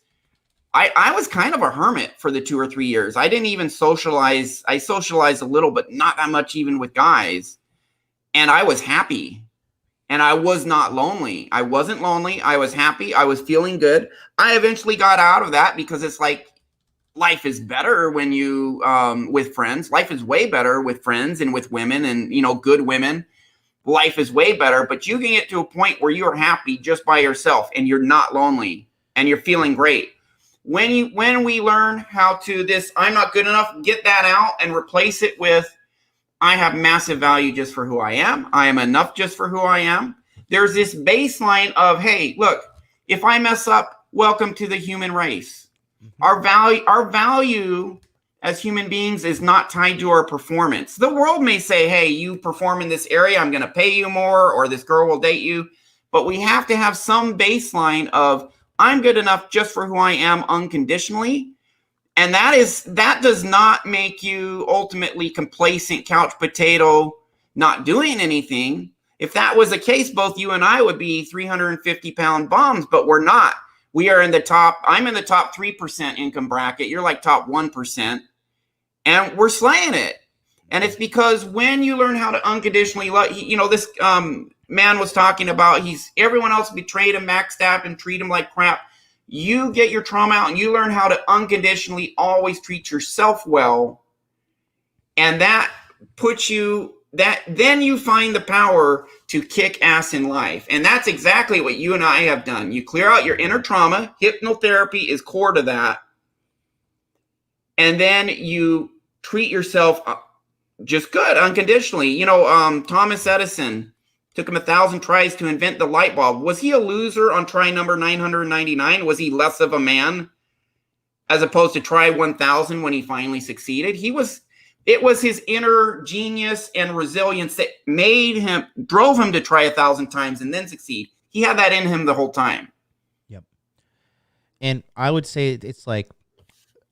I was kind of a hermit for the 2 or 3 years. I didn't even socialize. I socialized a little, but not that much even with guys. And I was happy. And I was not lonely. I wasn't lonely. I was happy. I was feeling good. I eventually got out of that, because it's like life is better when you with friends. Life is way better with friends and with women and, good women. Life is way better, but you can get to a point where you are happy just by yourself and you're not lonely and you're feeling great. When we learn how to I'm not good enough, get that out and replace it with, I have massive value just for who I am. I am enough just for who I am. There's this baseline of, hey, look, if I mess up, welcome to the human race. Mm-hmm. Our value as human beings is not tied to our performance. The world may say, hey, you perform in this area, I'm going to pay you more, or this girl will date you. But we have to have some baseline of, I'm good enough just for who I am unconditionally. And that does not make you ultimately complacent, couch potato, not doing anything. If that was the case, both you and I would be 350-pound bombs, but we're not. We are in the top. I'm in the top 3% income bracket. You're like top 1%, and we're slaying it. And it's because when you learn how to unconditionally love, this man was talking about everyone else betrayed him, backstabbed him, treat him like crap. You get your trauma out and you learn how to unconditionally always treat yourself well. And that puts you, then you find the power to kick ass in life. And that's exactly what you and I have done. You clear out your inner trauma. Hypnotherapy is core to that. And then you treat yourself just good, unconditionally. Thomas Edison, took him 1,000 tries to invent the light bulb. Was he a loser on try number 999? Was he less of a man as opposed to try 1,000 when he finally succeeded? It was his inner genius and resilience that drove him to try 1,000 times and then succeed. He had that in him the whole time. Yep. And I would say it's like,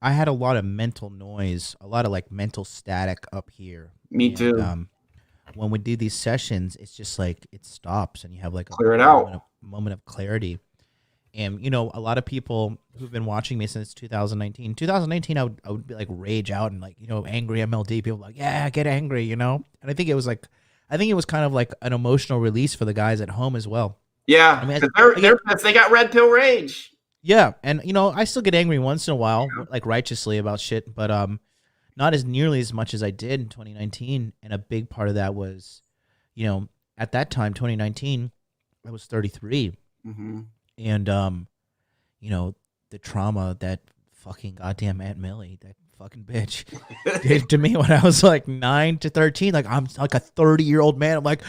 I had a lot of mental noise, a lot of like mental static up here. Me too. When we do these sessions, it's just like it stops and you have like a moment of clarity. And, a lot of people who've been watching me since 2019, I would be like rage out and like, angry MLD. People like, yeah, get angry, And I think it was kind of like an emotional release for the guys at home as well. Yeah. They got red pill rage. Yeah. And, I still get angry once in a while, like righteously about shit, but, not as nearly as much as I did in 2019. And a big part of that was, at that time, 2019, I was 33. Mm-hmm. And, the trauma that fucking goddamn Aunt Millie, that fucking bitch, did to me when I was like 9 to 13. Like, I'm like a 30-year-old man. I'm like,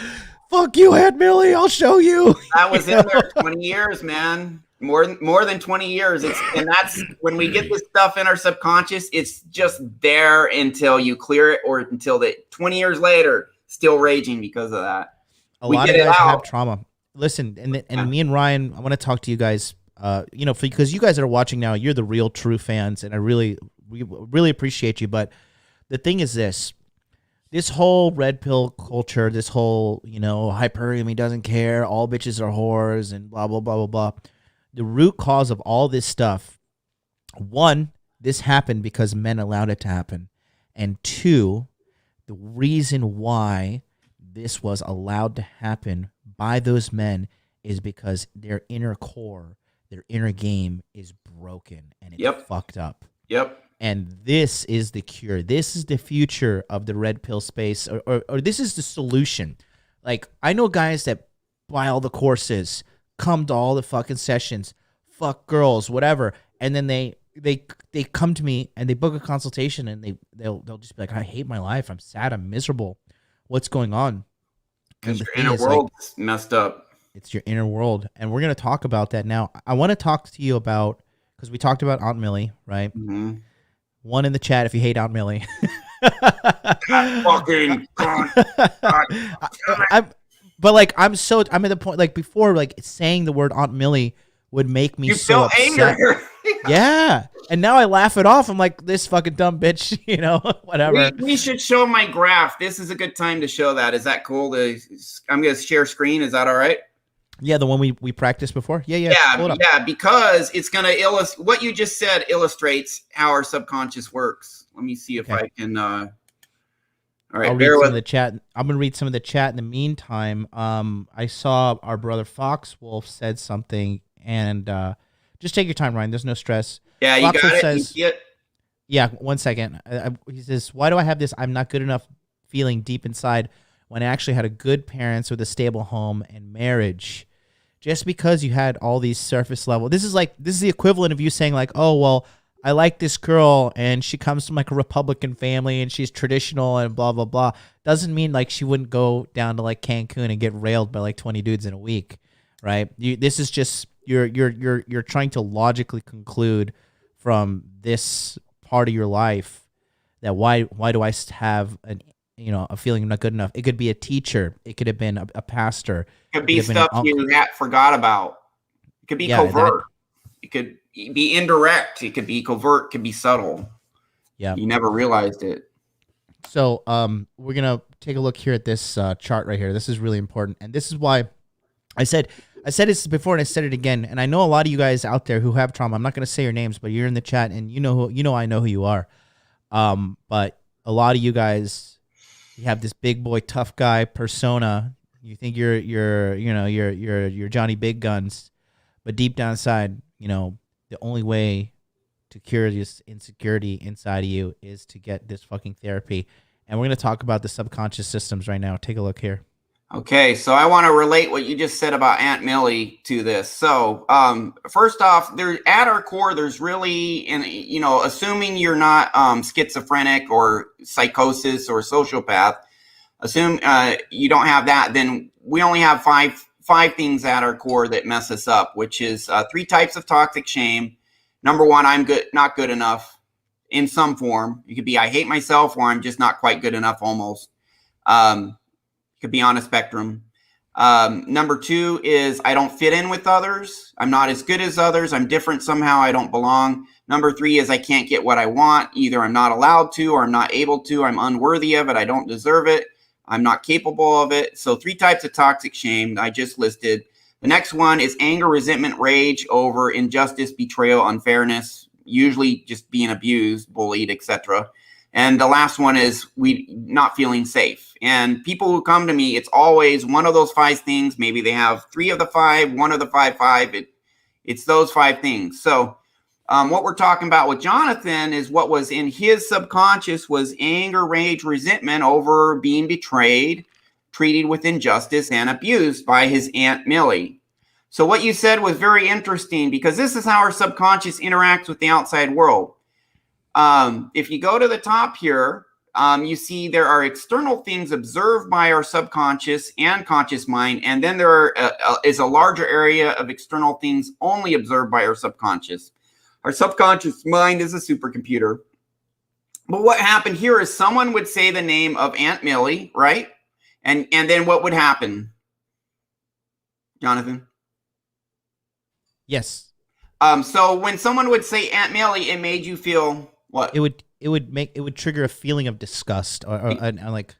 fuck you, Aunt Millie, I'll show you. That was in there 20 years, man. More than 20 years. And that's when we get this stuff in our subconscious, it's just there until you clear it or until 20 years later, still raging because of that. A lot of guys have trauma. Listen, and me and Ryan, I want to talk to you guys, because you guys that are watching now, you're the real true fans, and we really appreciate you. But the thing is this whole red pill culture, this whole, hypergamy doesn't care, all bitches are whores, and blah, blah, blah, blah, blah. The root cause of all this stuff, one, this happened because men allowed it to happen. And two, the reason why this was allowed to happen by those men is because their inner core, their inner game is broken and it's fucked up. Yep. And this is the cure. This is the future of the red pill space, or this is the solution. Like, I know guys that buy all the courses, come to all the fucking sessions, fuck girls, whatever, and then they come to me and they book a consultation and they'll just be like, I hate my life, I'm sad, I'm miserable, what's going on? Because your inner world's messed up. It's your inner world, and we're gonna talk about that now. I want to talk to you about, because we talked about Aunt Millie, right? Mm-hmm. One in the chat if you hate Aunt Millie. Fucking But like, I'm at the point, like before, like saying the word Aunt Millie would make me so upset. Anger. Yeah. And now I laugh it off. I'm like, this fucking dumb bitch, whatever. We should show my graph. This is a good time to show that. Is that cool? I'm going to share screen. Is that all right? Yeah, the one we practiced before. Yeah. Yeah, because it's going to illustrate what you just said. Illustrates how our subconscious works. Let me see if I can. All right, I'll read some of the chat. I'm gonna read some of the chat in the meantime. I saw our brother Fox Wolf said something, and just take your time, Ryan. There's no stress. Yeah, you Fox got Wolf it. Says, you see it? Yeah, 1 second. He says, "Why do I have this? I'm not good enough feeling deep inside when I actually had a good parents with a stable home and marriage. Just because you had all these surface level. This is the equivalent of you saying like, oh well, I like this girl and she comes from like a Republican family and she's traditional and blah, blah, blah. Doesn't mean like she wouldn't go down to like Cancun and get railed by like 20 dudes in a week, right? This is just, you're trying to logically conclude from this part of your life that why do I have a feeling I'm not good enough? It could be a teacher. It could have been a pastor. It could be stuff you forgot about. It could be covert. It could be indirect. It could be covert. It could be subtle. Yeah. You never realized it. So we're gonna take a look here at this chart right here. This is really important, and this is why I said this before and I said it again. And I know a lot of you guys out there who have trauma. I'm not gonna say your names, but you're in the chat, and you know I know who you are. But a lot of you guys, you have this big boy tough guy persona. You think you're Johnny Big Guns, but deep down inside, the only way to cure this insecurity inside of you is to get this fucking therapy. And we're going to talk about the subconscious systems right now. Take a look here. Okay, so I want to relate what you just said about Aunt Millie to this. So, first off, at our core, there's really, assuming you're not schizophrenic or psychosis or sociopath, assume you don't have that, then we only have five things at our core that mess us up, which is 3 types of toxic shame. Number 1, I'm not good enough in some form. It could be I hate myself, or I'm just not quite good enough almost. Could be on a spectrum. Number 2 is I don't fit in with others. I'm not as good as others. I'm different somehow. I don't belong. Number 3 is I can't get what I want. Either I'm not allowed to, or I'm not able to. I'm unworthy of it. I don't deserve it. I'm not capable of it. So 3 types of toxic shame I just listed. The next one is anger, resentment, rage over injustice, betrayal, unfairness, usually just being abused, bullied, etc. And the last one is we not feeling safe. And people who come to me, it's always one of those 5 things. Maybe they have 3 of the 5, 1 of the 5. It's those 5 things. So what we're talking about with Jonathan is what was in his subconscious was anger, rage, resentment over being betrayed, treated with injustice, and abused by his Aunt Millie. So what you said was very interesting, because this is how our subconscious interacts with the outside world. If you go to the top here, you see there are external things observed by our subconscious and conscious mind, and then there is a larger area of external things only observed by our subconscious. Our subconscious mind is a supercomputer. But what happened here is someone would say the name of Aunt Millie, right? And then what would happen, Jonathan? Yes. So when someone would say Aunt Millie, it made you feel what? It would trigger a feeling of disgust or like,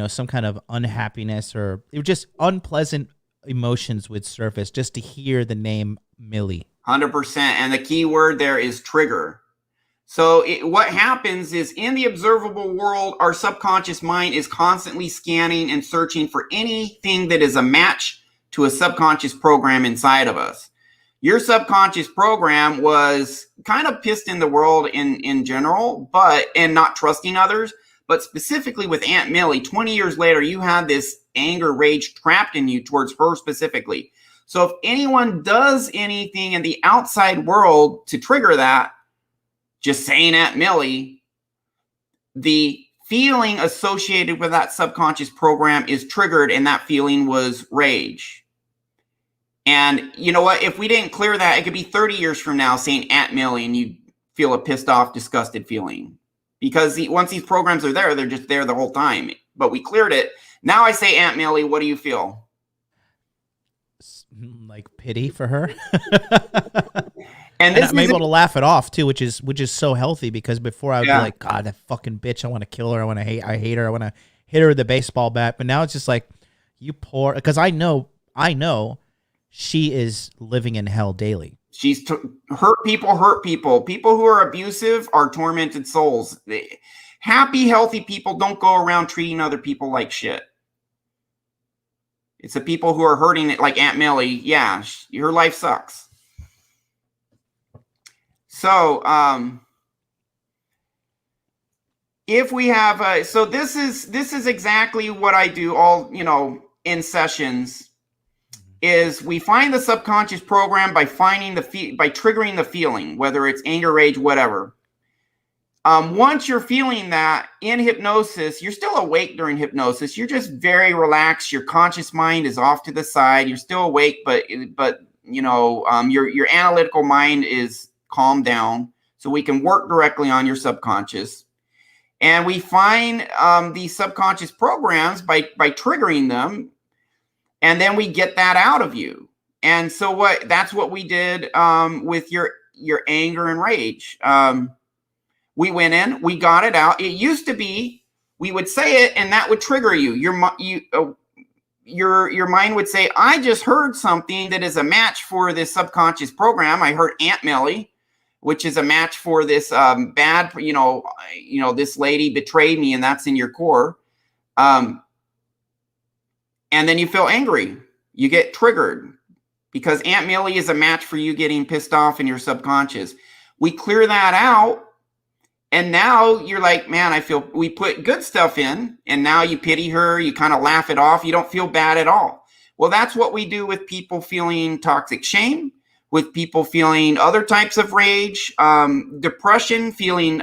some kind of unhappiness, or it would just unpleasant emotions would surface just to hear the name Millie. 100%. And the key word there is trigger. So what happens is in the observable world, our subconscious mind is constantly scanning and searching for anything that is a match to a subconscious program inside of us. Your subconscious program was kind of pissed in the world in general, and not trusting others, but specifically with Aunt Millie, 20 years later, you had this anger, rage trapped in you towards her specifically. So if anyone does anything in the outside world to trigger that, just saying Aunt Millie, the feeling associated with that subconscious program is triggered, and that feeling was rage. And you know what? If we didn't clear that, it could be 30 years from now saying Aunt Millie, and you feel a pissed off, disgusted feeling. Because once these programs are there, they're just there the whole time. But we cleared it. Now I say Aunt Millie, what do you feel? Like pity for her. And I'm able to laugh it off too, which is so healthy, because before I would be like, God, that fucking bitch, I want to kill her. I hate her. I want to hit her with a baseball bat. But now it's just like, you poor, because I know she is living in hell daily. She's hurt people. People who are abusive are tormented souls. Happy, healthy people don't go around treating other people like shit. It's the people who are hurting it, like Aunt Millie. Yeah, her life sucks. So, if we have, so this is exactly what I do all, in sessions, is we find the subconscious program by by triggering the feeling, whether it's anger, rage, whatever. Once you're feeling that in hypnosis, you're still awake during hypnosis. You're just very relaxed. Your conscious mind is off to the side. You're still awake, but your analytical mind is calmed down, so we can work directly on your subconscious. And we find these subconscious programs by triggering them, and then we get that out of you. And so that's what we did with your anger and rage. We went in, we got it out. It used to be we would say it, and that would trigger you. Your mind would say, I just heard something that is a match for this subconscious program. I heard Aunt Millie, which is a match for this bad, this lady betrayed me, and that's in your core. And then you feel angry. You get triggered because Aunt Millie is a match for you getting pissed off in your subconscious. We clear that out. And now you're like, man, we put good stuff in, and now you pity her. You kind of laugh it off. You don't feel bad at all. Well, that's what we do with people feeling toxic shame, with people feeling other types of rage, depression, feeling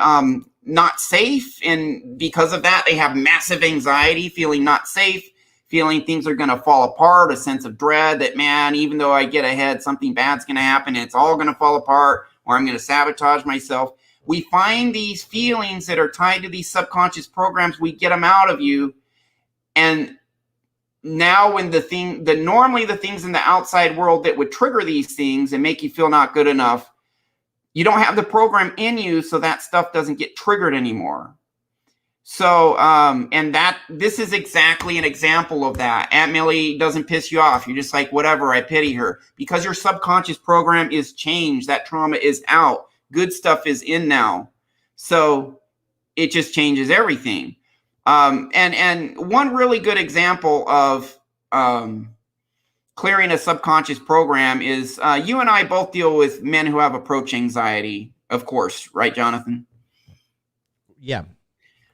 not safe. And because of that, they have massive anxiety, feeling not safe, feeling things are going to fall apart, a sense of dread that, man, even though I get ahead, something bad's going to happen and it's all going to fall apart, or I'm going to sabotage myself. We find these feelings that are tied to these subconscious programs. We get them out of you. And now when normally the things in the outside world that would trigger these things and make you feel not good enough, you don't have the program in you, so that stuff doesn't get triggered anymore. So, this is exactly an example of that. Aunt Millie doesn't piss you off. You're just like, whatever, I pity her. Because your subconscious program is changed. That trauma is out. Good stuff is in now. So it just changes everything. And one really good example of clearing a subconscious program is you and I both deal with men who have approach anxiety, of course, right, Jonathan? Yeah.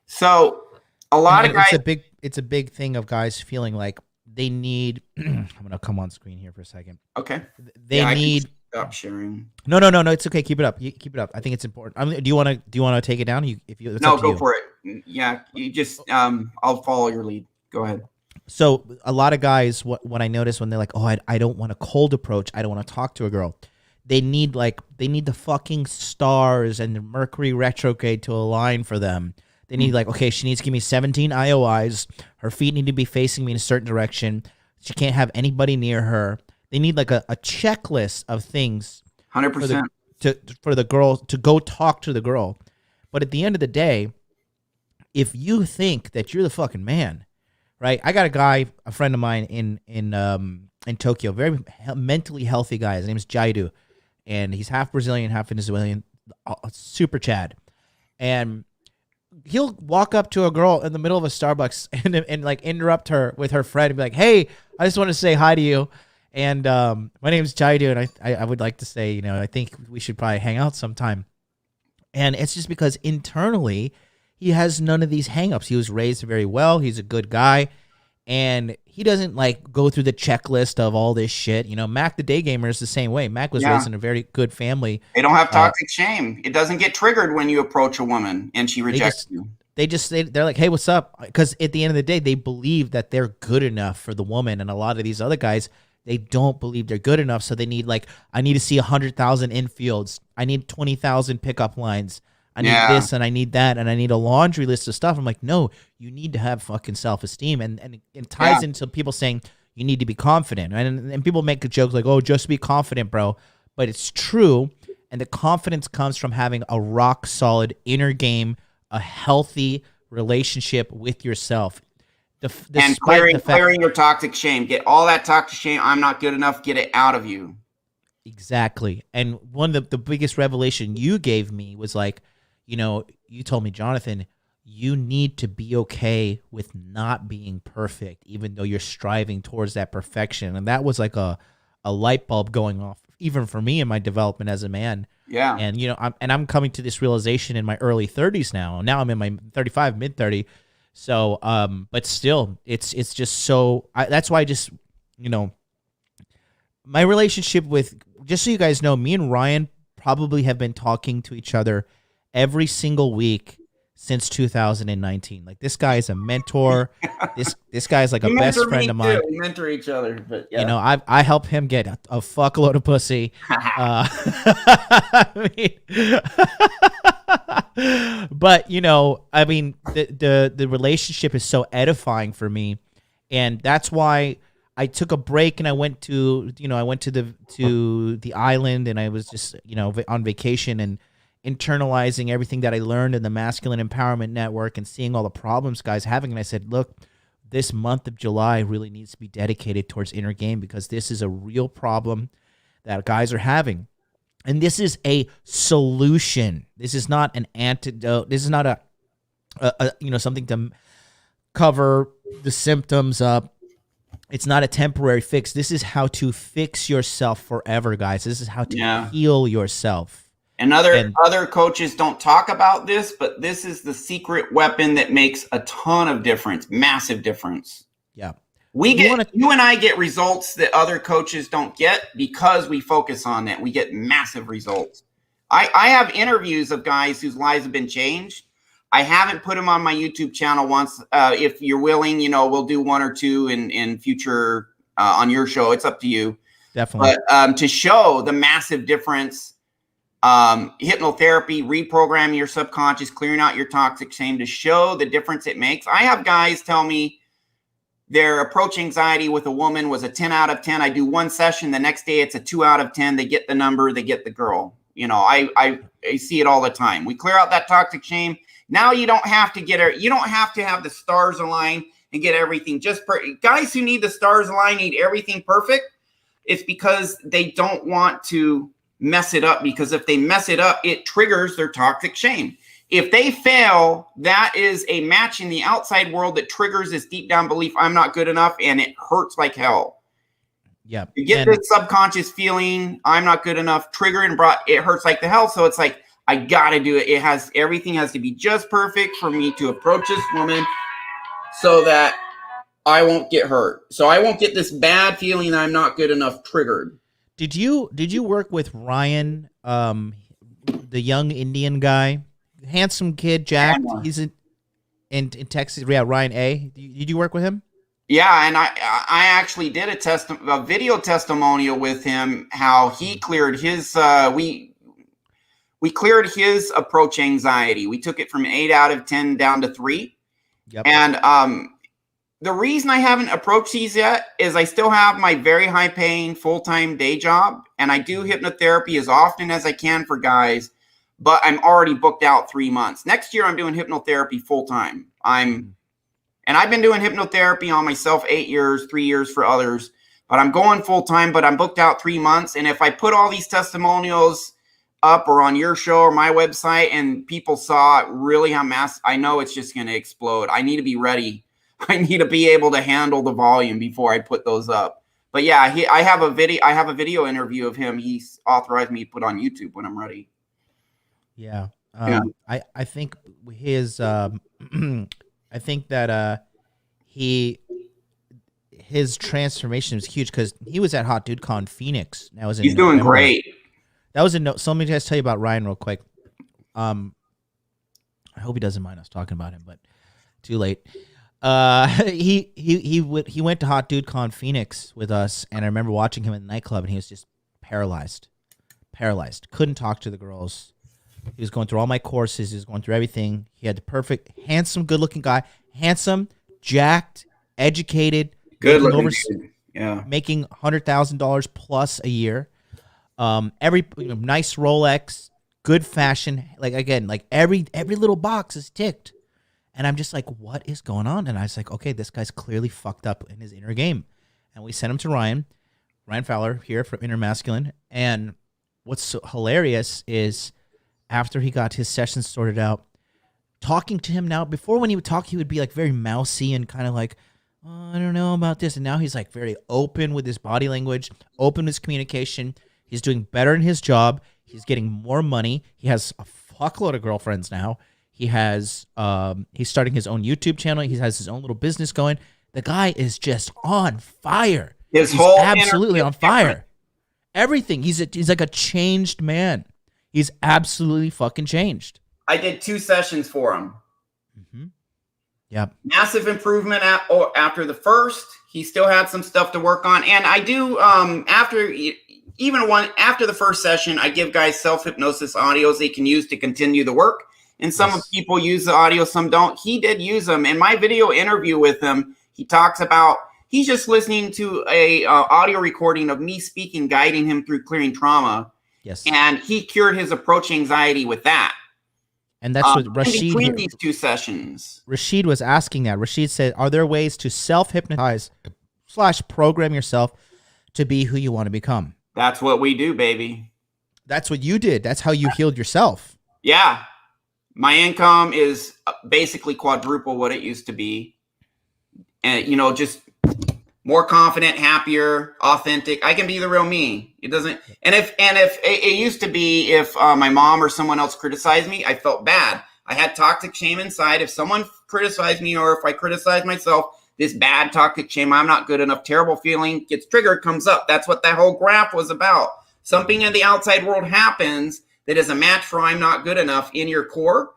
So a lot of guys, it's a big thing of guys feeling like they need. I'm gonna come on screen here for a second. Okay. They need. Stop sharing. No. It's okay. Keep it up. Keep it up. I think it's important. Do you want to take it down? Go for it. Yeah. You just I'll follow your lead. Go ahead. So a lot of guys, what I notice when they're like, oh, I don't want a cold approach. I don't want to talk to a girl. They need the fucking stars and the Mercury retrograde to align for them. They need okay, she needs to give me 17 IOIs. Her feet need to be facing me in a certain direction. She can't have anybody near her. They need a checklist of things 100% for the girl to go talk to the girl. But at the end of the day, if you think that you're the fucking man, right? I got a friend of mine in Tokyo, very mentally healthy guy. His name's Jaidu, and he's half Brazilian, half Venezuelan, super Chad. And he'll walk up to a girl in the middle of a Starbucks and interrupt her with her friend and be like, hey, I just want to say hi to you. And my name is Jaidu, and I would like to say, I think we should probably hang out sometime. And it's just because internally he has none of these hangups. He was raised very well. He's a good guy. And he doesn't go through the checklist of all this shit. Mac the Day Gamer is the same way. Mac was raised in a very good family. They don't have toxic shame. It doesn't get triggered when you approach a woman and she rejects you. They're like, hey, what's up? Because at the end of the day, they believe that they're good enough for the woman. And a lot of these other guys, they don't believe they're good enough. So they need I need to see 100,000 infields. I need 20,000 pickup lines. I need this and I need that and I need a laundry list of stuff. I'm like, no, you need to have fucking self-esteem. And it ties into people saying you need to be confident. And people make a joke like, oh, just be confident, bro. But it's true. And the confidence comes from having a rock solid inner game, a healthy relationship with yourself. And clearing your toxic shame. Get all that toxic shame. I'm not good enough. Get it out of you. Exactly. And one of the biggest revelation you gave me was you told me, Jonathan, you need to be okay with not being perfect, even though you're striving towards that perfection. And that was like a light bulb going off, even for me in my development as a man. Yeah. And, I'm coming to this realization in my early 30s now. Now I'm in my 35, mid 30. So, but still, it's just so, that's why I just, my relationship with, just so you guys know, me and Ryan probably have been talking to each other every single week since 2019. This guy is a mentor. This guy is like a best friend of mine. We mentor each other, but I help him get a fuckload of pussy. But the relationship is so edifying for me, and that's why I took a break and I went to the island, and I was just, on vacation and internalizing everything that I learned in the Masculine Empowerment Network and seeing all the problems guys having. And I said, look, this month of July really needs to be dedicated towards inner game, because this is a real problem that guys are having. And this is a solution. This is not an antidote. This is not a something to cover the symptoms up. It's not a temporary fix. This is how to fix yourself forever, guys. This is how to heal yourself. And other coaches don't talk about this, but this is the secret weapon that makes a ton of difference, massive difference. Yeah. You and I get results that other coaches don't get because we focus on that. We get massive results. I have interviews of guys whose lives have been changed. I haven't put them on my YouTube channel once. If you're willing, we'll do one or two in future on your show. It's up to you. Definitely. But to show the massive difference, hypnotherapy, reprogramming your subconscious, clearing out your toxic shame, to show the difference it makes. I have guys tell me their approach anxiety with a woman was a 10 out of 10. I do one session. The next day it's a 2 out of 10. They get the number, they get the girl. I see it all the time. We clear out that toxic shame. Now you don't have to you don't have to have the stars align and get everything just perfect. Guys who need the stars align need everything perfect. It's because they don't want to mess it up, because if they mess it up, it triggers their toxic shame. If they fail, that is a match in the outside world that triggers this deep down belief, I'm not good enough, and it hurts like hell. Yeah. You get this subconscious feeling, I'm not good enough, triggered and brought, it hurts like the hell. So it's like, I gotta do it. Everything has to be just perfect for me to approach this woman so that I won't get hurt. So I won't get this bad feeling that I'm not good enough triggered. Did you work with Ryan, the young Indian guy, handsome kid, jacked? He's in Texas. Yeah, Ryan A. Did you work with him? Yeah, and I actually did a video testimonial with him. How he cleared his we cleared his approach anxiety. We took it from 8 out of 10 down to 3. Yep. And the reason I haven't approached these yet is I still have my very high paying full-time day job, and I do hypnotherapy as often as I can for guys, but I'm already booked out 3 months. Next year, I'm doing hypnotherapy full-time. And I've been doing hypnotherapy on myself 8 years, 3 years for others, but I'm going full-time, but I'm booked out 3 months. And if I put all these testimonials up or on your show or my website and people saw really how I know it's just going to explode. I need to be ready. I need to be able to handle the volume before I put those up. But yeah, I have a video interview of him. He's authorized me to put on YouTube when I'm ready. Yeah. I think his I think that his transformation was huge, because he was at Hot Dude Con Phoenix. He's doing great. That was so let me just tell you about Ryan real quick. I hope he doesn't mind us talking about him, but too late. He went to Hot Dude Con Phoenix with us, and I remember watching him in the nightclub, and he was just paralyzed. Couldn't talk to the girls. He was going through all my courses. He was going through everything. He had the perfect, handsome, good-looking guy. Handsome, jacked, educated, good-looking, making $100,000 plus a year. Every nice Rolex, good fashion. Like every little box is ticked. And I'm just like, what is going on? And I was like, okay, this guy's clearly fucked up in his inner game. And we sent him to Ryan Fowler here from Inner Masculine. And what's so hilarious is after he got his sessions sorted out, talking to him now, before when he would talk, he would be like very mousy and kind of like, oh, I don't know about this. And now he's like very open with his body language, open with his communication. He's doing better in his job. He's getting more money. He has a fuckload of girlfriends now. He has, he's starting his own YouTube channel. He has his own little business going. The guy is just on fire. He's whole absolutely on fire. Different. Everything. He's like a changed man. He's absolutely fucking changed. I did 2 sessions for him. Mm-hmm. Yep. Massive improvement after the first. He still had some stuff to work on. And I do, after the first session, I give guys self-hypnosis audios they can use to continue the work. And some people use the audio, some don't. He did use them. In my video interview with him, he talks about He's just listening to a audio recording of me speaking, guiding him through clearing trauma. Yes. And he cured his approach anxiety with that. And that's what In Rashid between these two sessions. Rashid was asking that. Rashid said, are there ways to self-hypnotize / program yourself to be who you want to become? That's what we do, baby. That's what you did. That's how you healed yourself. Yeah. My income is basically quadruple what it used to be. And, you know, just more confident, happier, authentic. I can be the real me. It doesn't. And if it used to be, if my mom or someone else criticized me, I felt bad. I had toxic shame inside. If someone criticized me, or if I criticized myself, this bad toxic shame, I'm not good enough, terrible feeling gets triggered, comes up. That's what that whole graph was about. Something in the outside world happens that is a match for I'm not good enough in your core.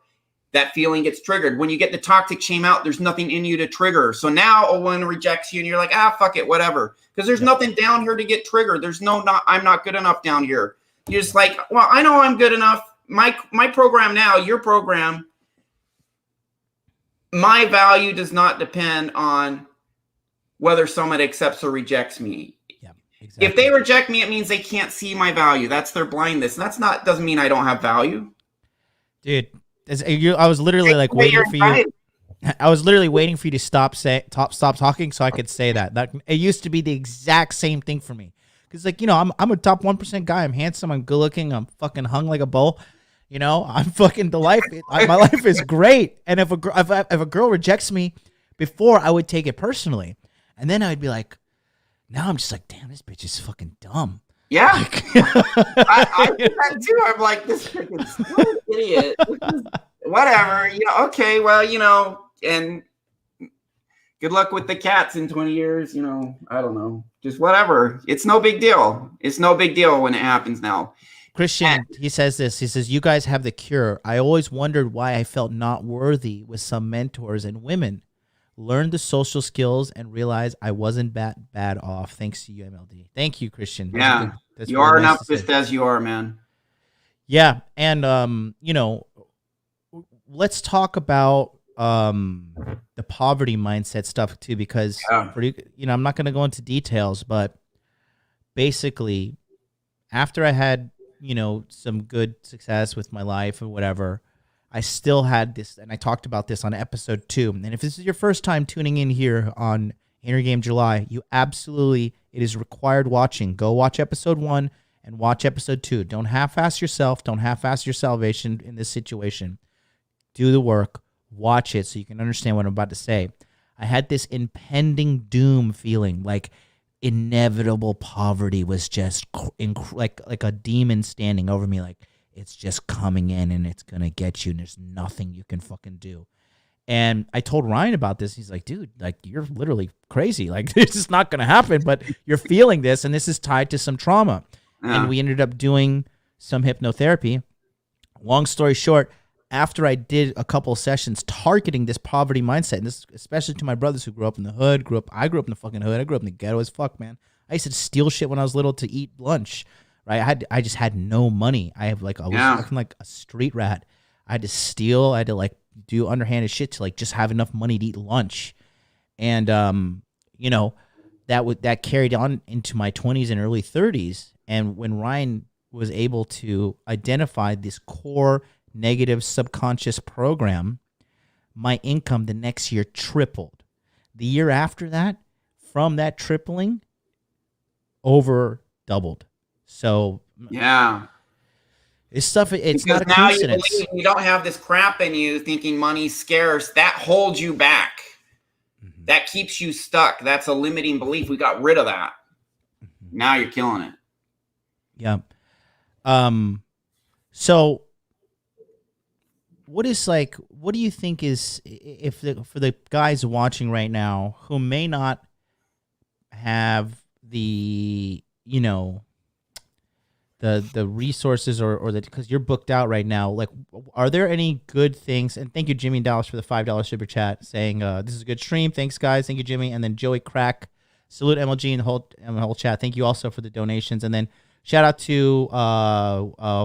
That feeling gets triggered. When you get the toxic shame out, there's nothing in you to trigger. So now a woman rejects you and you're like, fuck it, whatever. Because there's nothing down here to get triggered. There's I'm not good enough down here. You're just like, well, I know I'm good enough. My program now, your program, my value does not depend on whether someone accepts or rejects me. Yeah, exactly. If they reject me, it means they can't see my value. That's their blindness. And doesn't mean I don't have value. Dude, I was literally like waiting for you. I was literally waiting for you to stop talking so I could say that. It used to be the exact same thing for me. Because, like, you know, I'm a top 1% guy. I'm handsome. I'm good looking. I'm fucking hung like a bull. You know, I'm fucking the life. My life is great. And if a girl rejects me, before I would take it personally, and then I would be like, now I'm just like, damn, this bitch is fucking dumb. Yeah, I do that too. I'm like, this freaking stupid idiot. Whatever, you know. Okay, well, you know, and good luck with the cats in 20 years. You know, I don't know, just whatever. It's no big deal. It's no big deal when it happens now. Christian, he says this. He says, you guys have the cure. I always wondered why I felt not worthy with some mentors and women. Learned the social skills and realized I wasn't bad off. Thanks to you, MLD. Thank you, Christian. Yeah, you are enough just as you are, man. Yeah, and you know, let's talk about the poverty mindset stuff too, because you know, I'm not going to go into details, but basically, after I had, you know, some good success with my life or whatever, I still had this, and I talked about this on episode 2. And if this is your first time tuning in here on Inner Game July, you absolutely, it is required watching. Go watch episode 1 and watch episode 2. Don't half-ass yourself. Don't half-ass your salvation in this situation. Do the work. Watch it so you can understand what I'm about to say. I had this impending doom feeling, like inevitable poverty was just like a demon standing over me, like, it's just coming in and it's going to get you and there's nothing you can fucking do. And I told Ryan about this. He's like, dude, like, you're literally crazy. Like, this is not going to happen, but you're feeling this and this is tied to some trauma. And we ended up doing some hypnotherapy. Long story short, after I did a couple of sessions targeting this poverty mindset, and this especially to my brothers who grew up in the hood, I grew up in the fucking hood. I grew up in the ghetto as fuck, man. I used to steal shit when I was little to eat lunch. Right, I just had no money. I was looking like a street rat. I had to steal. I had to like do underhanded shit to like just have enough money to eat lunch, and you know, that carried on into my 20s and early 30s. And when Ryan was able to identify this core negative subconscious program, my income the next year tripled. The year after that, from that tripling, over doubled. So yeah, it's stuff. It's because not a coincidence. Now you don't have this crap in you thinking money's scarce. That holds you back. Mm-hmm. That keeps you stuck. That's a limiting belief. We got rid of that. Mm-hmm. Now you're killing it. Yeah. So what do you think is, for the guys watching right now who may not have the, you know, the resources or because you're booked out right now, like, are there any good things? And thank you, Jimmy Dallas, for the $5 super chat saying, this is a good stream. Thanks, guys. Thank you, Jimmy. And then Joey Crack, salute MLG and the whole chat. Thank you also for the donations. And then shout out to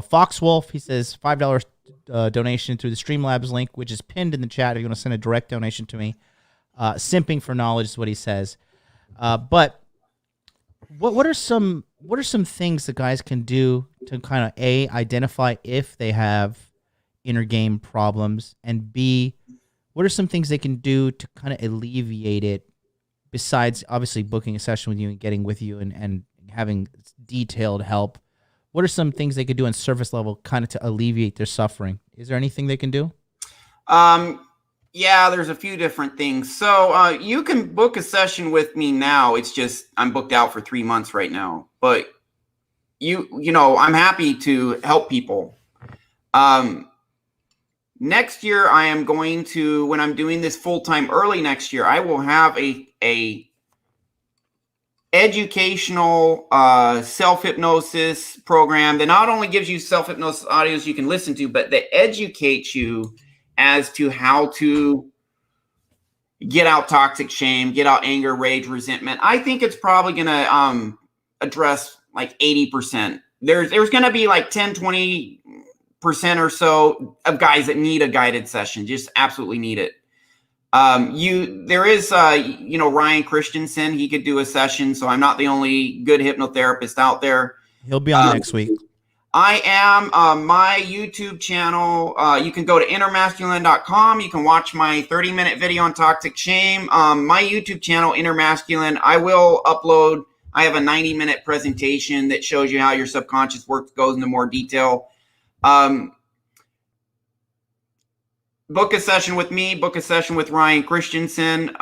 Fox Wolf. He says $5 donation through the Streamlabs link, which is pinned in the chat if you want to send a direct donation to me. Simping for knowledge is what he says. But what are some things that guys can do to kind of identify if they have inner game problems, and B, what are some things they can do to kind of alleviate it, besides obviously booking a session with you and getting with you and having detailed help? What are some things they could do on surface level kind of to alleviate their suffering? Is there anything they can do? Yeah, there's a few different things. So you can book a session with me now. It's just I'm booked out for 3 months right now. But I'm happy to help people. Next year, I am going to, when I'm doing this full-time early next year, I will have a educational self-hypnosis program that not only gives you self-hypnosis audios you can listen to, but that educates you as to how to get out toxic shame, get out anger, rage, resentment. I think it's probably going to address like 80%. There's going to be like 10-20% or so of guys that need a guided session, just absolutely need it. There is Ryan Christensen. He could do a session, so I'm not the only good hypnotherapist out there. He'll be on next week. I am my YouTube channel. You can go to innermasculine.com. You can watch my 30-minute video on toxic shame. My YouTube channel, Inner Masculine, I will upload. I have a 90-minute presentation that shows you how your subconscious works, goes into more detail. Book a session with me, book a session with Ryan Christensen.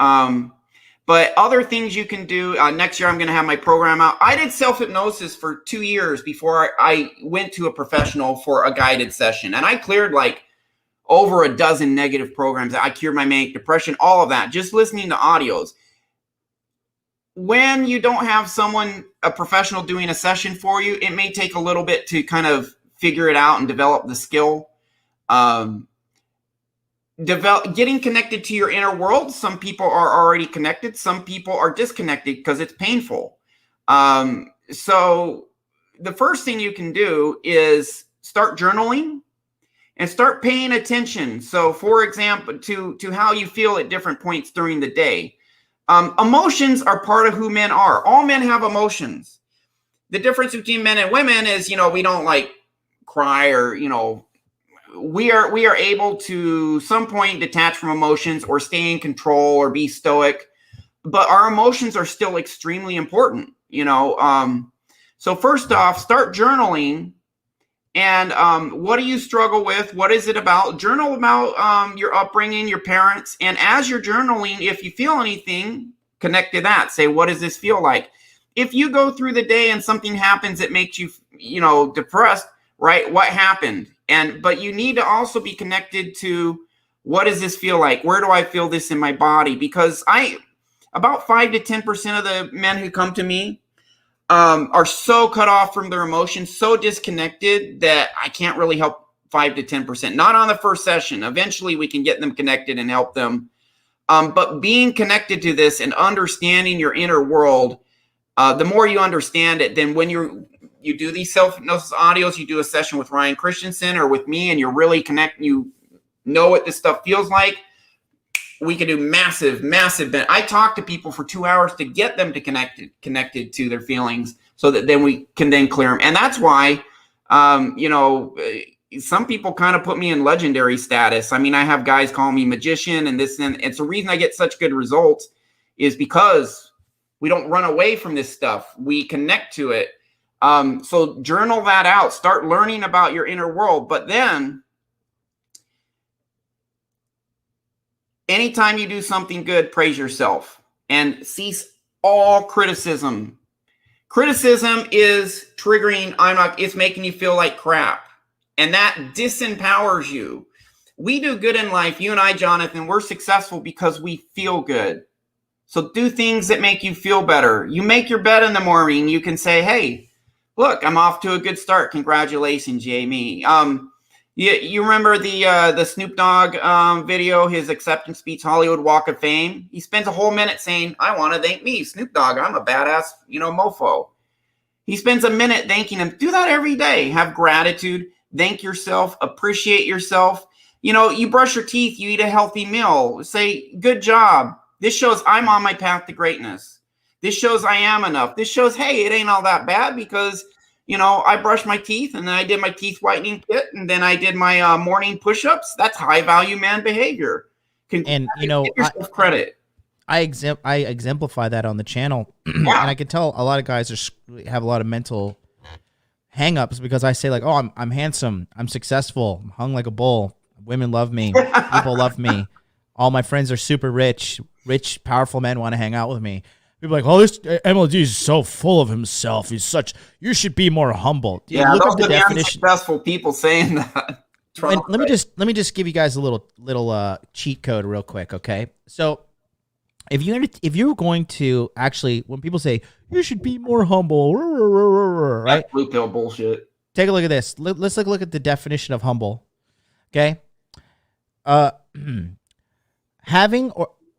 But other things you can do, next year I'm going to have my program out. I did self-hypnosis for 2 years before I went to a professional for a guided session. And I cleared like over a dozen negative programs. I cured my manic depression, all of that, just listening to audios. When you don't have a professional doing a session for you, it may take a little bit to kind of figure it out and develop the skill. Getting connected to your inner world. Some people are already connected. Some people are disconnected because it's painful. So the first thing you can do is start journaling and start paying attention. So for example, to how you feel at different points during the day. Emotions are part of who men are. All men have emotions. The difference between men and women is, we don't like cry or, we are able to some point detach from emotions or stay in control or be stoic, but our emotions are still extremely important, So first off, start journaling. And what do you struggle with? What is it about? Journal about your upbringing, your parents. And as you're journaling, if you feel anything, connect to that. Say, what does this feel like? If you go through the day and something happens that makes you, depressed, right? What happened? But you need to also be connected to, what does this feel like? Where do I feel this in my body? Because about 5 to 10% of the men who come to me are so cut off from their emotions, so disconnected that I can't really help 5 to 10%. Not on the first session. Eventually we can get them connected and help them. But being connected to this and understanding your inner world, the more you understand it, then when you do these self-hypnosis audios, you do a session with Ryan Christensen or with me, and you're really connecting, you know what this stuff feels like, we can do massive. I talk to people for 2 hours to get them to connected to their feelings so that then we can then clear them. And that's why, some people kind of put me in legendary status. I mean, I have guys call me magician and this, and it's the reason I get such good results is because we don't run away from this stuff. We connect to it. So journal that out, start learning about your inner world. But then anytime you do something good, praise yourself and cease all criticism. Criticism is triggering. It's making you feel like crap. And that disempowers you. We do good in life. You and I, Jonathan, we're successful because we feel good. So do things that make you feel better. You make your bed in the morning. You can say, hey, look, I'm off to a good start. Congratulations, Jamie. You remember the Snoop Dogg video, his acceptance speech, Hollywood Walk of Fame? He spends a whole minute saying, I want to thank me, Snoop Dogg. I'm a badass, mofo. He spends a minute thanking him. Do that every day. Have gratitude. Thank yourself. Appreciate yourself. You brush your teeth. You eat a healthy meal. Say, good job. This shows I'm on my path to greatness. This shows I am enough. This shows, hey, it ain't all that bad because, I brushed my teeth and then I did my teeth whitening kit and then I did my morning push-ups. That's high value man behavior. And give yourself credit. I exemplify that on the channel, and I can tell a lot of guys have a lot of mental hang-ups because I say like, oh, I'm handsome, I'm successful, I'm hung like a bull, women love me, people love me, all my friends are super rich, powerful men want to hang out with me. People are like, oh, this MLD is so full of himself. You should be more humble. Yeah, look at the definition. Successful people saying that. Let me just give you guys a little cheat code real quick, okay? So if you're going to actually, when people say you should be more humble, right? That's blue pill bullshit. Take a look at this. Let's look at the definition of humble. Okay, having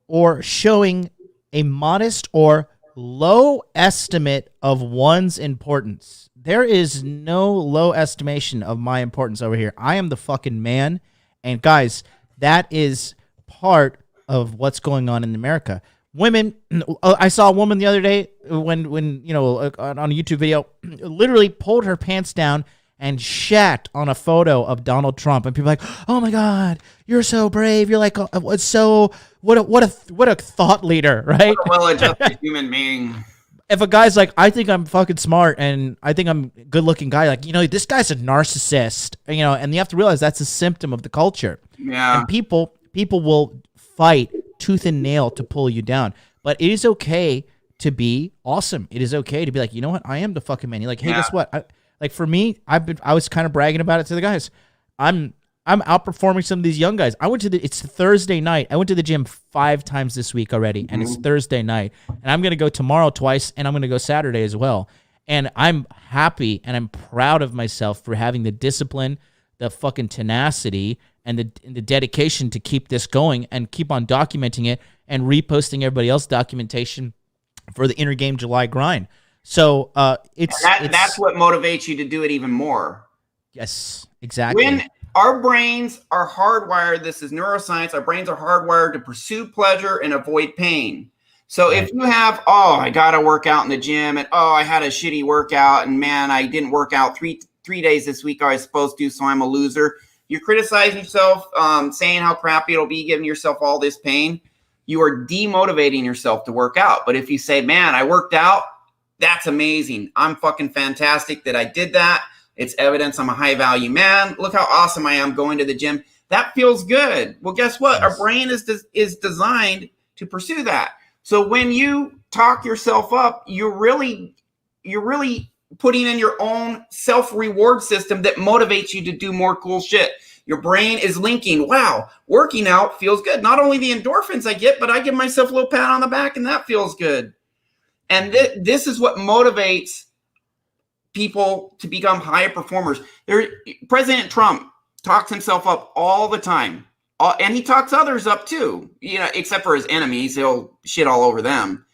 or showing a modest or low estimate of one's importance. There is no low estimation of my importance over here. I am the fucking man. And guys, that is part of what's going on in America. Women, I saw a woman the other day when on a YouTube video, literally pulled her pants down and shat on a photo of Donald Trump, and people are like, "Oh my God, you're so brave! You're like, what a thought leader, right?" What a well-adjusted human being. If a guy's like, "I think I'm fucking smart and I think I'm a good-looking guy," like, this guy's a narcissist, and you have to realize that's a symptom of the culture. Yeah, and people will fight tooth and nail to pull you down, but it is okay to be awesome. It is okay to be like, you know what, I am the fucking man. You're like, hey, guess what? Like for me, I was kind of bragging about it to the guys. I'm outperforming some of these young guys. It's Thursday night. I went to the gym 5 times this week already, and it's Thursday night. And I'm going to go tomorrow twice, and I'm going to go Saturday as well. And I'm happy and I'm proud of myself for having the discipline, the fucking tenacity, and the dedication to keep this going and keep on documenting it and reposting everybody else's documentation for the Inner Game July grind. So that's what motivates you to do it even more. Yes, exactly. When our brains are hardwired, this is neuroscience, our brains are hardwired to pursue pleasure and avoid pain. So if you have, I got to work out in the gym, and I had a shitty workout, and man, I didn't work out three days this week I was supposed to, so I'm a loser. You're criticizing yourself, saying how crappy it'll be, giving yourself all this pain. You are demotivating yourself to work out. But if you say, man, I worked out, that's amazing. I'm fucking fantastic that I did that. It's evidence I'm a high value man. Look how awesome I am going to the gym. That feels good. Well, guess what? Our brain is designed to pursue that. So when you talk yourself up, you're really putting in your own self-reward system that motivates you to do more cool shit. Your brain is linking, wow, working out feels good. Not only the endorphins I get, but I give myself a little pat on the back, and that feels good. And this is what motivates people to become higher performers. President Trump talks himself up all the time. And he talks others up too, except for his enemies. He'll shit all over them.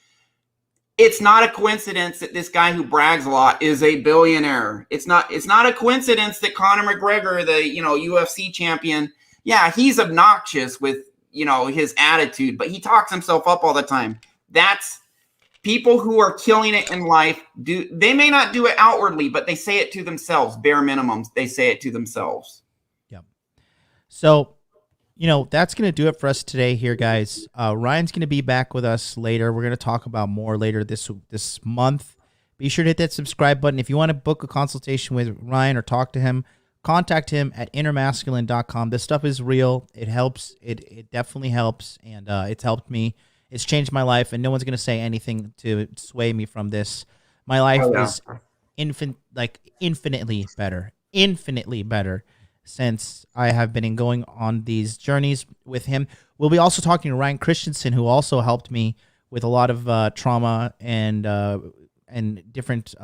It's not a coincidence that this guy who brags a lot is a billionaire. It's not a coincidence that Conor McGregor, the UFC champion, he's obnoxious with his attitude, but he talks himself up all the time. That's people who are killing it in life. They may not do it outwardly, but they say it to themselves. Bare minimums, they say it to themselves. Yep. So, that's going to do it for us today here, guys. Ryan's going to be back with us later. We're going to talk about more later this month. Be sure to hit that subscribe button. If you want to book a consultation with Ryan or talk to him, contact him at innermasculine.com. This stuff is real. It helps. It definitely helps, and it's helped me. It's changed my life, and no one's going to say anything to sway me from this. My life is infinitely better since I have been going on these journeys with him. We'll be also talking to Ryan Christensen, who also helped me with a lot of trauma and different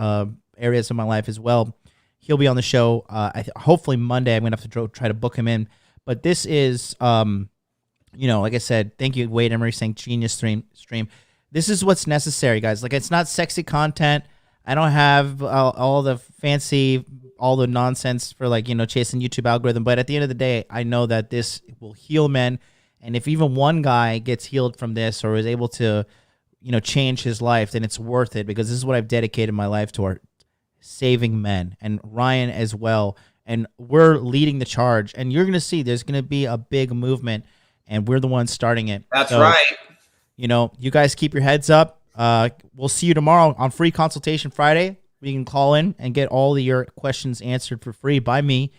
areas of my life as well. He'll be on the show. Hopefully Monday. I'm going to have to try to book him in. But this is, like I said, thank you, Wade Emery, saying genius stream. This is what's necessary, guys. Like, it's not sexy content. I don't have all the fancy, all the nonsense for chasing YouTube algorithm. But at the end of the day, I know that this will heal men. And if even one guy gets healed from this or is able to, change his life, then it's worth it, because this is what I've dedicated my life toward, saving men, and Ryan as well. And we're leading the charge, and you're going to see there's going to be a big movement, and we're the ones starting it. That's right. You guys keep your heads up. We'll see you tomorrow on Free Consultation Friday. You can call in and get all of your questions answered for free by me,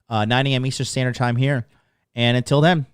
9 a.m. Eastern Standard Time here. And until then,